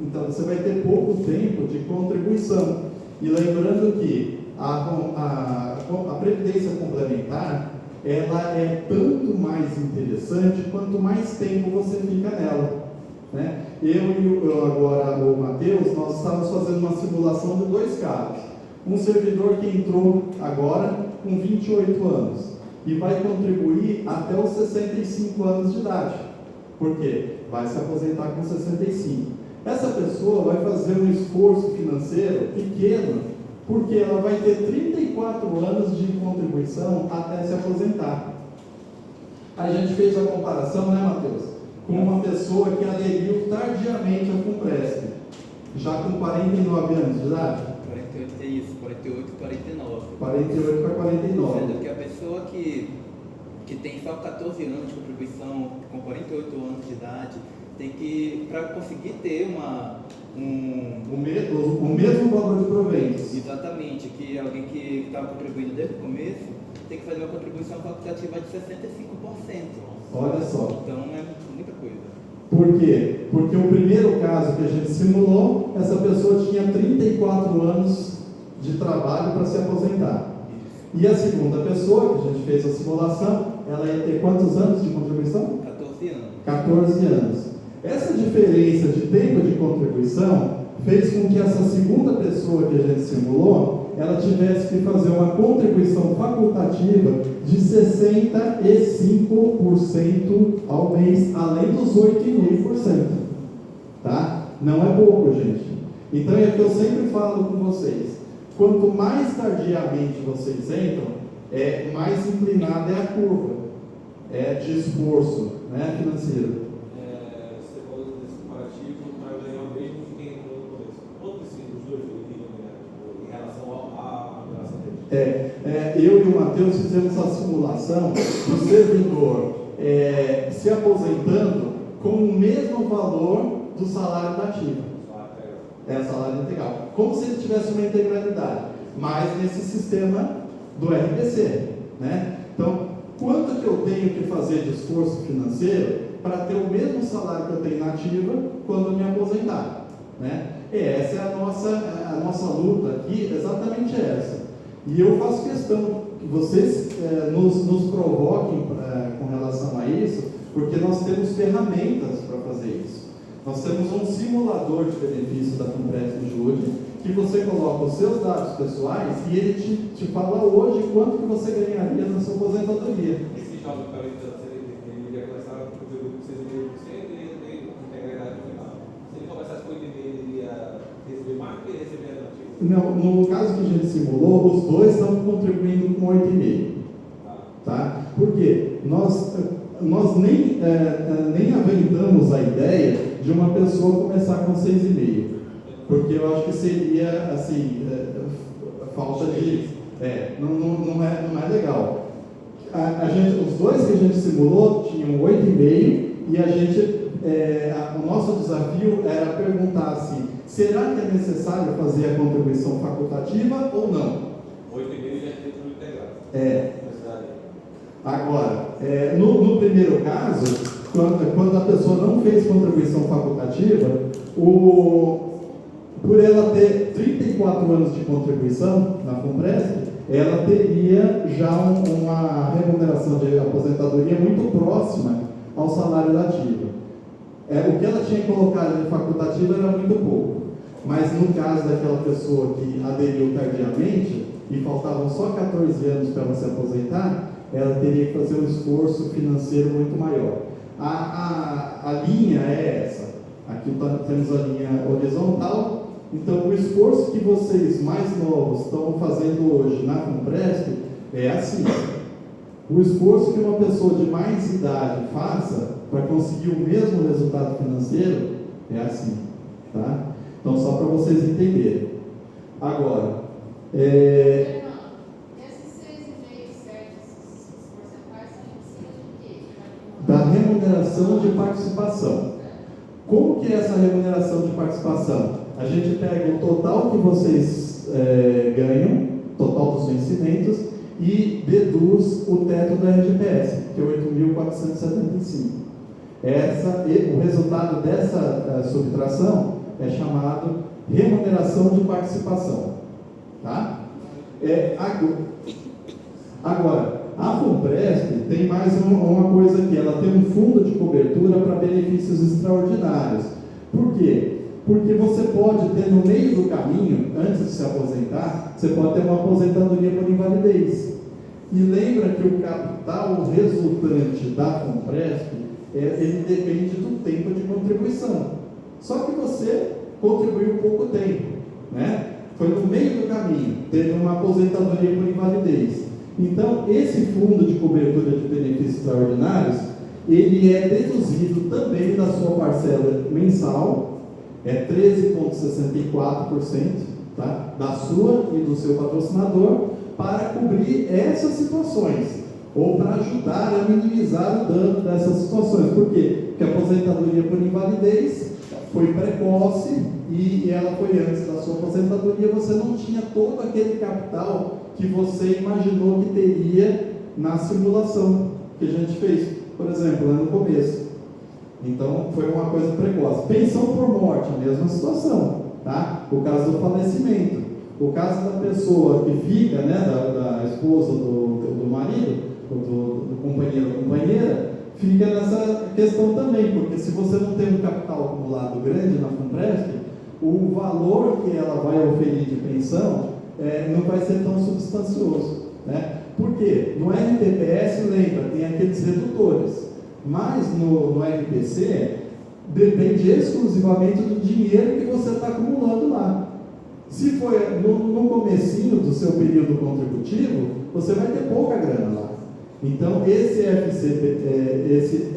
Então você vai ter pouco tempo de contribuição. E lembrando que a previdência complementar, ela é tanto mais interessante quanto mais tempo você fica nela. Né? Eu e agora o Matheus, nós estávamos fazendo uma simulação de 2 casos. Um servidor que entrou agora com 28 anos e vai contribuir até os 65 anos de idade. Por quê? Vai se aposentar com 65. Essa pessoa vai fazer um esforço financeiro pequeno, porque ela vai ter 34 anos de contribuição até se aposentar. A gente fez a comparação, né, Matheus? Com uma pessoa que aderiu tardiamente ao FUNPRESP, já com 49 anos de idade. 48 é isso, 48 e 49. 48 para 49. Sendo que a pessoa que tem só 14 anos de contribuição, com 48 anos de idade, tem que, para conseguir ter o mesmo valor de proventos. Exatamente, que alguém que estava contribuindo desde o começo tem que fazer uma contribuição facultativa de 65%. Olha só. Então é muita coisa. Por quê? Porque o primeiro caso que a gente simulou, essa pessoa tinha 34 anos de trabalho para se aposentar. E a segunda pessoa, que a gente fez a simulação, ela ia ter quantos anos de contribuição? 14 anos. 14 anos. Essa diferença de tempo de contribuição fez com que essa segunda pessoa que a gente simulou, ela tivesse que fazer uma contribuição facultativa de 65% ao mês, além dos 8,5%. Tá? Não é pouco, gente. Então é o que eu sempre falo com vocês. Quanto mais tardiamente vocês entram, mais inclinada é a curva de esforço, né, financeiro. Você falou desse comparativo para ganhar mesmo que quem entrou no começo. Quanto os dois iriam ganhar em relação à migração deles? Eu e o Matheus fizemos a simulação do servidor se aposentando com o mesmo valor do salário da ativa. Salário integral. Como se ele tivesse uma integralidade, mas nesse sistema do RPC. Né? Então, quanto que eu tenho que fazer de esforço financeiro para ter o mesmo salário que eu tenho na ativa quando eu me aposentar? Né? E essa é a nossa luta aqui, exatamente essa. E eu faço questão que vocês nos provoquem com relação a isso, porque nós temos ferramentas para fazer isso. Nós temos um simulador de benefício da Funpresp Jude, que você coloca os seus dados pessoais e ele te fala hoje quanto que você ganharia na sua aposentadoria. Esse jovem que ele iria começar a contribuir com 6,5% e ele tem integridade no final. Se ele começasse com 8,5%, ele ia receber mais do que ele receberia no ativo? Não, no caso que a gente simulou, os dois estão contribuindo com 8,5%. Tá? Por quê? Nós nem aventamos a ideia de uma pessoa começar com 6,5%. Porque eu acho que seria, assim, falta de... não é legal. Os dois que a gente simulou tinham 8,5% e a gente, o nosso desafio era perguntar assim, será que é necessário fazer a contribuição facultativa ou não? 8,5% é título integrado. Agora, no primeiro caso, quando a pessoa não fez contribuição facultativa, por ela ter 34 anos de contribuição na Funpresp, ela teria já uma remuneração de aposentadoria muito próxima ao salário da ativa. O que ela tinha colocado de facultativa era muito pouco, mas no caso daquela pessoa que aderiu tardiamente e faltavam só 14 anos para ela se aposentar, ela teria que fazer um esforço financeiro muito maior. A linha é essa. Aqui temos a linha horizontal. Então, o esforço que vocês mais novos estão fazendo hoje na Funpresp é assim. O esforço que uma pessoa de mais idade faça para conseguir o mesmo resultado financeiro é assim. Tá? Então, só para vocês entenderem. Agora, da remuneração de participação. Como que é essa remuneração de participação? A gente pega o total que vocês ganham, total dos vencimentos, e deduz o teto da RGPS, que é 8.475. O resultado dessa subtração é chamado remuneração de participação. Tá? Agora, a Funpresp tem mais uma coisa aqui, ela tem um fundo de cobertura para benefícios extraordinários. Por quê? Porque você pode ter no meio do caminho, antes de se aposentar, você pode ter uma aposentadoria por invalidez. E lembra que o capital resultante da Funpresp, ele depende do tempo de contribuição. Só que você contribuiu pouco tempo, né? Foi no meio do caminho, teve uma aposentadoria por invalidez. Então, esse fundo de cobertura de benefícios extraordinários, ele é deduzido também da sua parcela mensal, é 13,64%, tá? Da sua e do seu patrocinador, para cobrir essas situações, ou para ajudar a minimizar o dano dessas situações. Por quê? Porque a aposentadoria por invalidez foi precoce e ela foi antes da sua aposentadoria, você não tinha todo aquele capital que você imaginou que teria na simulação que a gente fez, por exemplo, lá no começo. Então, foi uma coisa precoce. Pensão por morte, a mesma situação, tá? O caso do falecimento, o caso da pessoa que fica, né, da esposa do marido, do companheiro ou companheira, fica nessa questão também, porque se você não tem um capital acumulado grande na Funpresp, o valor que ela vai oferir de pensão não vai ser tão substancioso, né? Por quê? No RPPS, lembra, tem aqueles redutores, mas no RPC depende exclusivamente do dinheiro que você está acumulando lá. Se for no comecinho do seu período contributivo, você vai ter pouca grana lá. Então, esse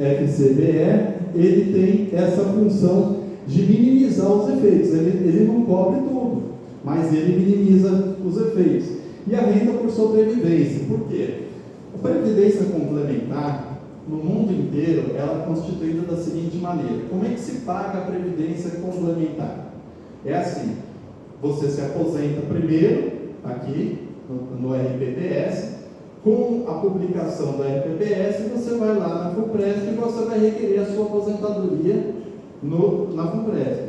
FCBE, ele tem essa função de minimizar os efeitos. Ele não cobre tudo, mas ele minimiza os efeitos. E a renda por sobrevivência. Por quê? A previdência complementar, no mundo inteiro, ela é constituída da seguinte maneira. Como é que se paga a previdência complementar? É assim, você se aposenta primeiro, aqui, no RPPS, com a publicação da RPPS, você vai lá na Funpresp e você vai requerer a sua aposentadoria na Funpresp.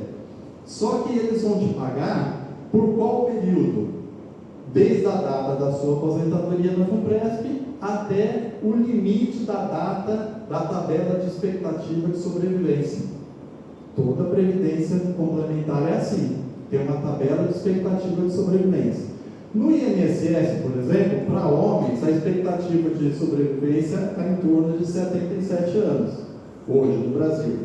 Só que eles vão te pagar por qual período? desde a data da sua aposentadoria na FUNPRESP até o limite da data da tabela de expectativa de sobrevivência. Toda previdência complementar é assim, tem uma tabela de expectativa de sobrevivência. No INSS, por exemplo, para homens, a expectativa de sobrevivência está em torno de 77 anos, hoje no Brasil.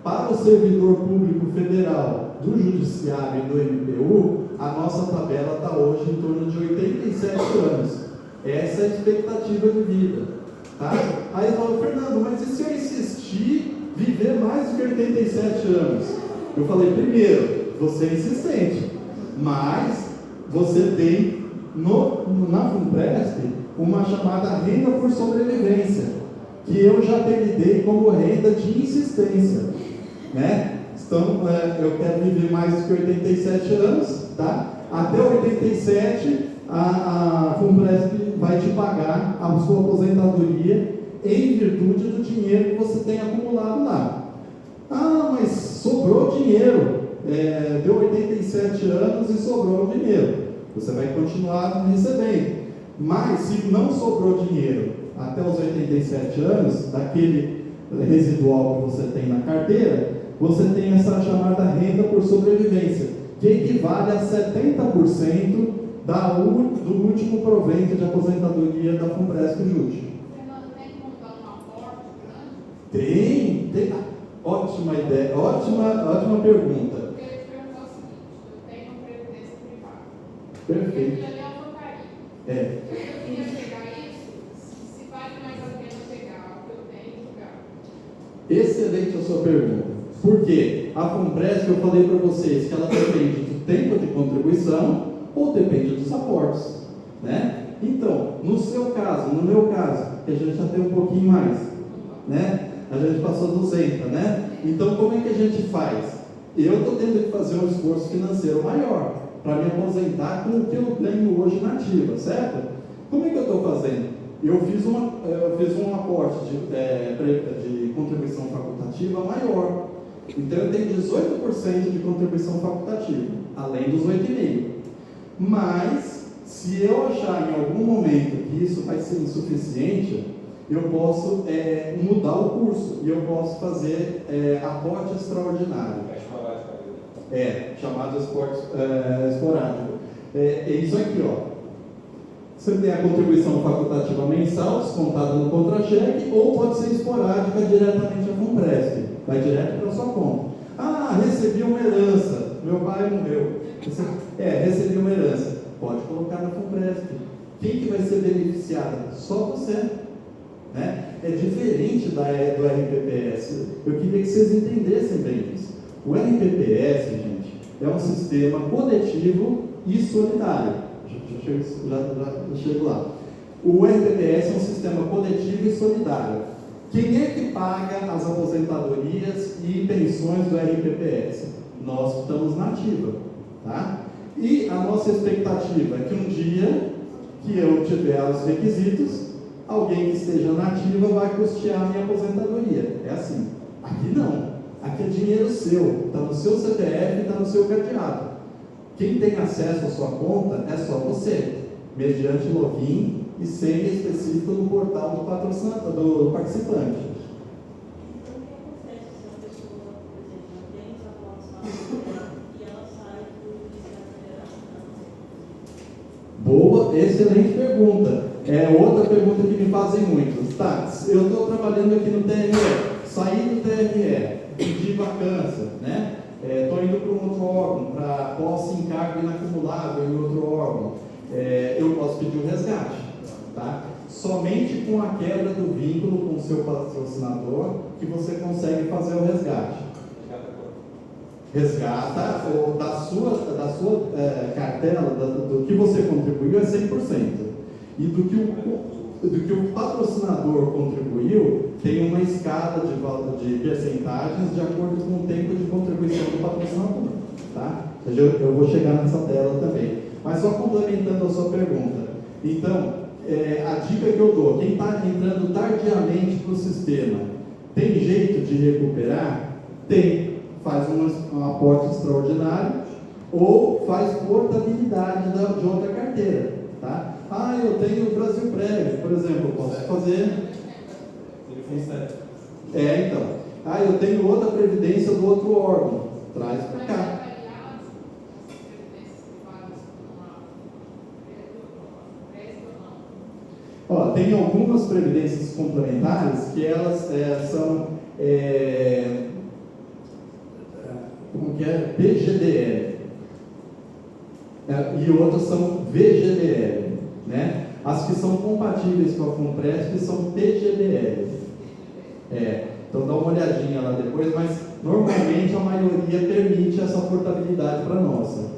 Para o servidor público federal, do Judiciário e do MPU, a nossa tabela está hoje em torno de 87 anos. Essa é a expectativa de vida. Tá? Aí ele falou, Fernando, mas e se eu insistir viver mais do que 87 anos? Eu falei, primeiro, você é insistente, mas você tem na FUNPRESP uma chamada renda por sobrevivência, que eu já apelidei como renda de insistência, né? Então, eu quero viver mais do que 87 anos, tá? Até 87, a FUNPRESP vai te pagar a sua aposentadoria em virtude do dinheiro que você tem acumulado lá. Ah, mas sobrou dinheiro, deu 87 anos e sobrou dinheiro. Você vai continuar recebendo. Mas se não sobrou dinheiro até os 87 anos, daquele residual que você tem na carteira, você tem essa chamada renda por sobrevivência, que equivale a 70% do último provento de aposentadoria da FUNPRESP Jute. Tem como dar um aporte grande? Tem. Ótima ideia, ótima pergunta. Eu queria te perguntar o seguinte: eu tenho uma previdência privada. Perfeito. E ali é uma porcaria. Eu queria pegar isso, se vale mais a pena pegar o que eu tenho e jogar. Excelente a sua pergunta. Por quê? A FUNPRESP, eu falei para vocês que ela depende do tempo de contribuição ou depende dos aportes, né? Então, no seu caso, no meu caso, que a gente já tem um pouquinho mais, né? A gente passou 200, né? Então, como é que a gente faz? Eu estou tendo que fazer um esforço financeiro maior para me aposentar com o que eu ganho hoje na ativa, certo? Como é que eu estou fazendo? Eu fiz um aporte de contribuição facultativa maior. Então, eu tenho 18% de contribuição facultativa, além dos 8,5%. Mas, se eu achar em algum momento que isso vai ser insuficiente, eu posso mudar o curso e eu posso fazer aporte extraordinário. Chamado esporádico. É isso aqui, ó. Você tem a contribuição facultativa mensal, descontada no contra-cheque, ou pode ser esporádica diretamente à FUNPRESP. Vai direto para a sua conta. Ah, recebi uma herança. Meu pai morreu. Recebi uma herança. Pode colocar na FUNPRESP. Quem que vai ser beneficiada? Só você. Né? É diferente do RPPS. Eu queria que vocês entendessem bem isso. O RPPS, gente, é um sistema coletivo e solidário. Já chego lá. O RPPS é um sistema coletivo e solidário. Quem é que paga as aposentadorias e pensões do RPPS? Nós que estamos na ativa. Tá? E a nossa expectativa é que um dia que eu tiver os requisitos, alguém que esteja na ativa vai custear a minha aposentadoria. É assim. Aqui não. Aqui é dinheiro seu. Está no seu CPF, está no seu cadeado. Quem tem acesso à sua conta é só você, mediante login e senha específica no portal do participante. Então, o que acontece se a pessoa, por exemplo, tem os aportes lá e ela sai do Ministério Federal? Boa, excelente pergunta. É outra pergunta que me fazem muito. Tá, eu estou trabalhando aqui no TRE, saí do TRE, pedi vacância, né? Estou indo para um outro órgão, para posse, encargo inacumulável em outro órgão. Eu posso pedir um resgate, tá? Somente com a quebra do vínculo com o seu patrocinador que você consegue fazer o resgate. Resgata da sua cartela, do que você contribuiu, é 100%. E do que o patrocinador contribuiu, tem uma escala de percentagens de acordo com o tempo de contribuição do patrocinador. Tá? Eu vou chegar nessa tela também. Mas só complementando a sua pergunta. Então, a dica que eu dou, quem está entrando tardiamente para o sistema, tem jeito de recuperar? Tem. Faz um aporte extraordinário ou faz portabilidade de outra carteira. carteira. Tá? Ah, eu tenho o Brasil Prévio, por exemplo, eu posso fazer. Se ele for certo. Então. Ah, eu tenho outra previdência do outro órgão. Traz para cá. Ó, tem algumas previdências complementares que elas são como que é? PGDL. E outras são VGDL, né? As que são compatíveis com a FUNPRESP são PGDL. Então dá uma olhadinha lá depois, mas normalmente a maioria permite essa portabilidade para nossa.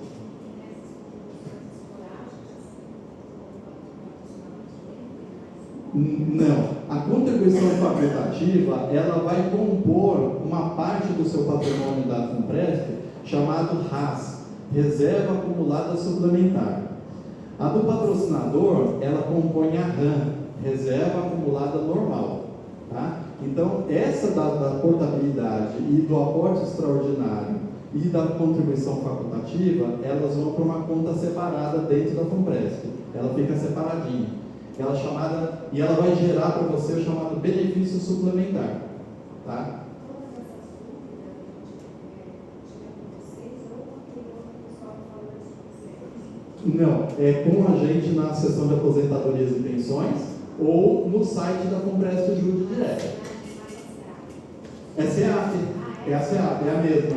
Não, a contribuição facultativa ela vai compor uma parte do seu patrimônio da FUNPRESP chamado RAS, Reserva Acumulada Suplementar. A do patrocinador ela compõe a RAM, Reserva Acumulada Normal. Tá? Então essa da portabilidade e do aporte extraordinário e da contribuição facultativa, elas vão para uma conta separada dentro da FUNPRESP, ela fica separadinha. E ela vai gerar para você o chamado benefício suplementar. Tá? Não, é com a gente na seção de aposentadorias e pensões ou no site da FUNPRESP Jude direto. É SEAP, é a SEAP, é a mesma.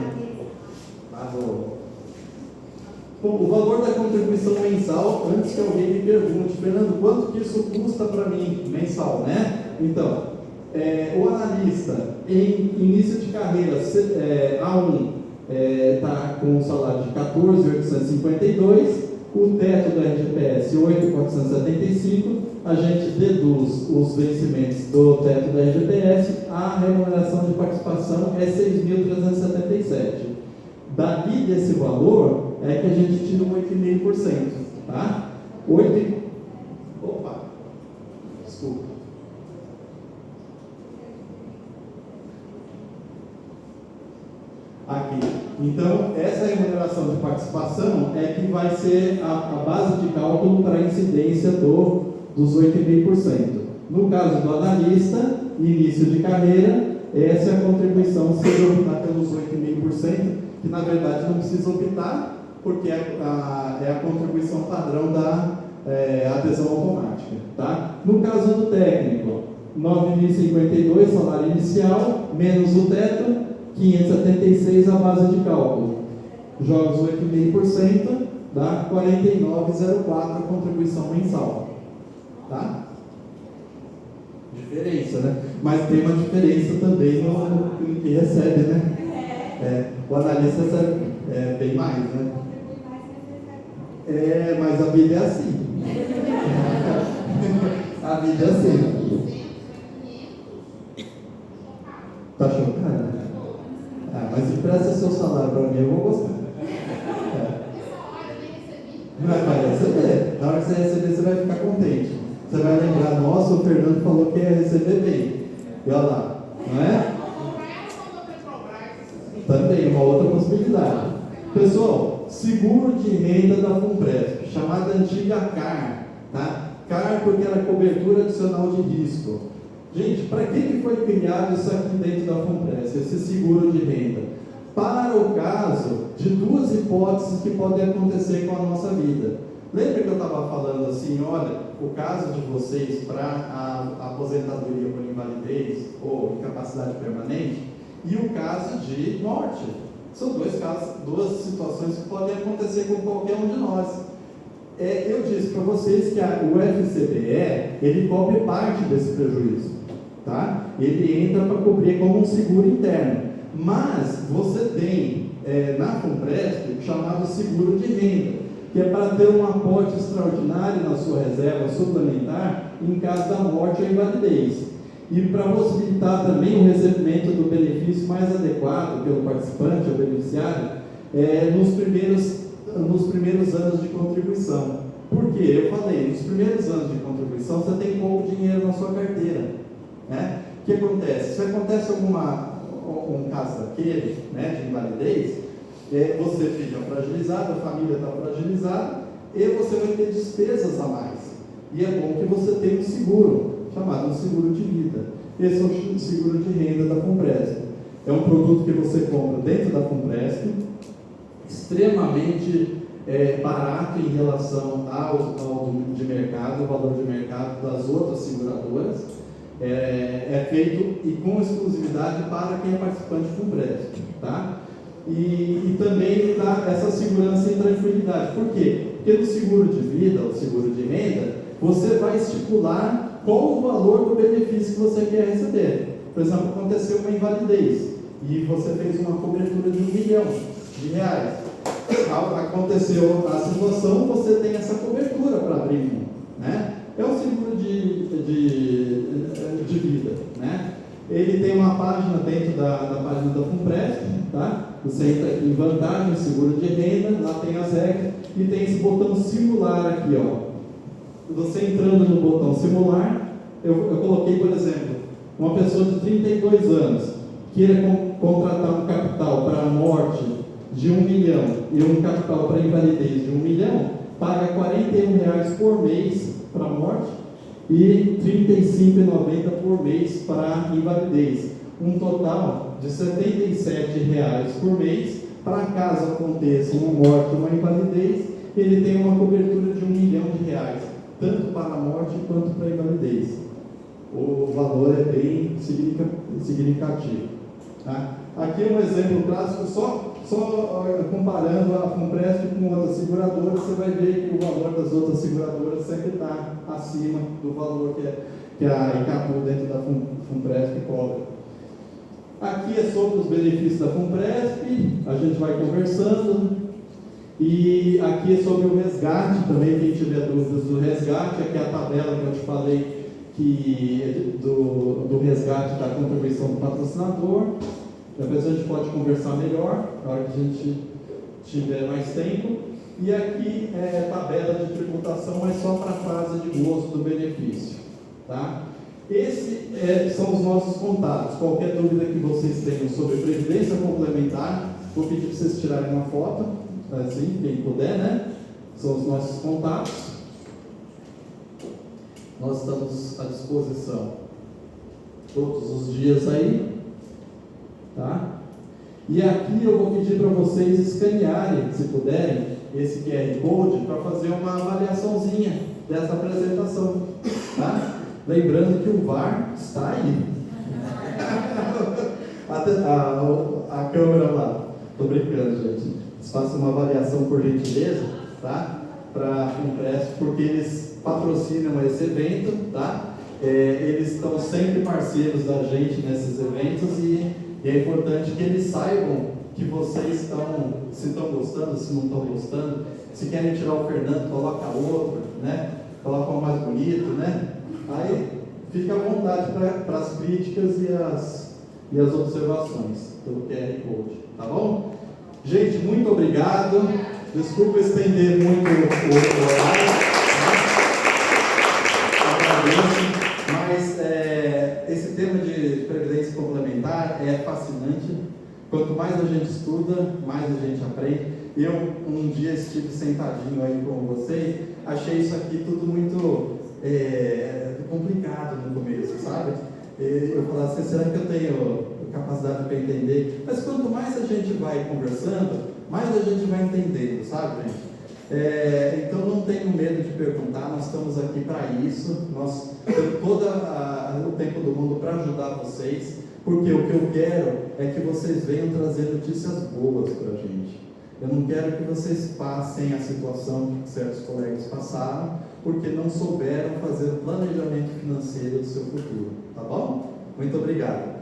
Bom, o valor da contribuição mensal, antes que alguém me pergunte, Fernando, quanto que isso custa para mim mensal, né? Então, o analista em início de carreira A1 está com um salário de 14.852, o teto do RGPS 8.475, a gente deduz os vencimentos do teto do RGPS, a remuneração de participação é 6.377. Dali desse valor é que a gente tira 8,5%, tá? Opa! Desculpa. Aqui. Então, essa remuneração de participação é que vai ser a base de cálculo para a incidência dos 8,5%. No caso do analista, início de carreira, essa é a contribuição se ele optar pelos 8,5%, que na verdade não precisa optar, porque é a contribuição padrão da adesão automática. Tá? No caso do técnico, 9.052 salário inicial, menos o teto, 576 a base de cálculo. Joga os 8,5%, dá 49,04 a contribuição mensal. Tá? Diferença, né? Mas tem uma diferença também no que recebe, né? O analista recebe bem mais, né? Mas a vida é assim. A vida é assim. Tá chocado? Mas empresta seu salário para mim, eu vou gostar. Não vai receber. Na hora que você receber, você vai ficar contente. Você vai lembrar, nossa, o Fernando falou que ia receber bem. E olha lá, não é? Também, uma outra possibilidade. Pessoal, seguro de renda da FUNPRESP, chamada antiga CAR, tá? CAR porque era cobertura adicional de risco. Gente, para que foi criado isso aqui dentro da FUNPRESP, esse seguro de renda? Para o caso de duas hipóteses que podem acontecer com a nossa vida. Lembra que eu estava falando assim, olha, o caso de vocês para a aposentadoria por invalidez ou incapacidade permanente e o caso de morte. São duas situações que podem acontecer com qualquer um de nós. Eu disse para vocês que o FCBE, ele cobre parte desse prejuízo, tá? Ele entra para cobrir como um seguro interno. Mas você tem na FUNPRESP chamado seguro de renda, que é para ter um aporte extraordinário na sua reserva suplementar em caso da morte ou invalidez. E para possibilitar também o recebimento do benefício mais adequado pelo participante ou beneficiário nos primeiros anos de contribuição. Por quê? Eu falei, nos primeiros anos de contribuição você tem pouco dinheiro na sua carteira. Né? O que acontece? Se acontece um caso daquele, né, de invalidez, você fica fragilizado, a família está fragilizada, e você vai ter despesas a mais. E é bom que você tenha um seguro, chamado um seguro de vida. Esse é o seguro de renda da Funpresp. É um produto que você compra dentro da Funpresp, extremamente barato em relação ao de mercado, o valor de mercado das outras seguradoras. É feito e com exclusividade para quem é participante de Funpresp, tá? E também ele dá essa segurança e tranquilidade. Por quê? Porque no seguro de vida, ou seguro de renda, você vai estipular qual o valor do benefício que você quer receber. Por exemplo, aconteceu uma invalidez e você fez uma cobertura de R$1 milhão. Aconteceu a situação, você tem essa cobertura para abrir mão, né? É um seguro de vida, né? Ele tem uma página dentro da página da Funpresp, tá? Você entra aqui em vantagem, seguro de renda, lá tem as regras e tem esse botão simular aqui, ó. Você entrando no botão simular, eu coloquei, por exemplo, uma pessoa de 32 anos queira contratar um capital para a morte de R$1 milhão e um capital para invalidez de R$1 milhão, paga R$41 por mês para a morte e R$35,90 por mês para invalidez. Um total de R$77 por mês, para caso aconteça uma morte ou uma invalidez, ele tem uma cobertura de R$1 milhão, tanto para a morte quanto para a invalidez. O valor é bem significativo. Tá? Aqui é um exemplo clássico, só comparando a Funpresp com outras seguradoras, você vai ver que o valor das outras seguradoras sempre está acima do valor que a Icatu dentro da Funpresp cobra. Aqui é sobre os benefícios da Funpresp, a gente vai conversando. E aqui é sobre o resgate, também quem tiver dúvidas do resgate, aqui é a tabela que eu te falei do resgate da contribuição do patrocinador. Depois a gente pode conversar melhor, na hora que a gente tiver mais tempo. E aqui é tabela de tributação, mas só para a fase de gozo do benefício. Tá? Esses são os nossos contatos. Qualquer dúvida que vocês tenham sobre previdência complementar, vou pedir para vocês tirarem uma foto, assim, quem puder, né? São os nossos contatos. Nós estamos à disposição todos os dias aí. Tá? E aqui eu vou pedir para vocês escanearem, se puderem, esse QR Code para fazer uma avaliaçãozinha dessa apresentação. Tá? Lembrando que o VAR está aí. A câmera lá. Estou brincando, gente. Façam uma avaliação por gentileza, tá? Para a Funpresp, porque eles patrocinam esse evento, tá? Eles estão sempre parceiros da gente nesses eventos e é importante que eles saibam que vocês se estão gostando, se não estão gostando. Se querem tirar o Fernando, coloca outro, né? Coloca um mais bonito, né? Aí fica à vontade para as críticas e as observações pelo QR Code, tá bom? Gente, muito obrigado. Desculpa estender muito o horário, mas esse tema de previdência complementar é fascinante. Quanto mais a gente estuda, mais a gente aprende. Eu, um dia, estive sentadinho aí com vocês, achei isso aqui tudo muito complicado no começo, sabe? Eu falava assim, será que eu tenho capacidade para entender? Mas quanto mais a gente vai conversando, mais a gente vai entendendo, sabe, gente? Então não tenho medo de perguntar, nós estamos aqui para isso, nós temos todo o tempo do mundo para ajudar vocês, porque o que eu quero é que vocês venham trazer notícias boas para a gente. Eu não quero que vocês passem a situação que certos colegas passaram, porque não souberam fazer o planejamento financeiro do seu futuro, tá bom? Muito obrigado.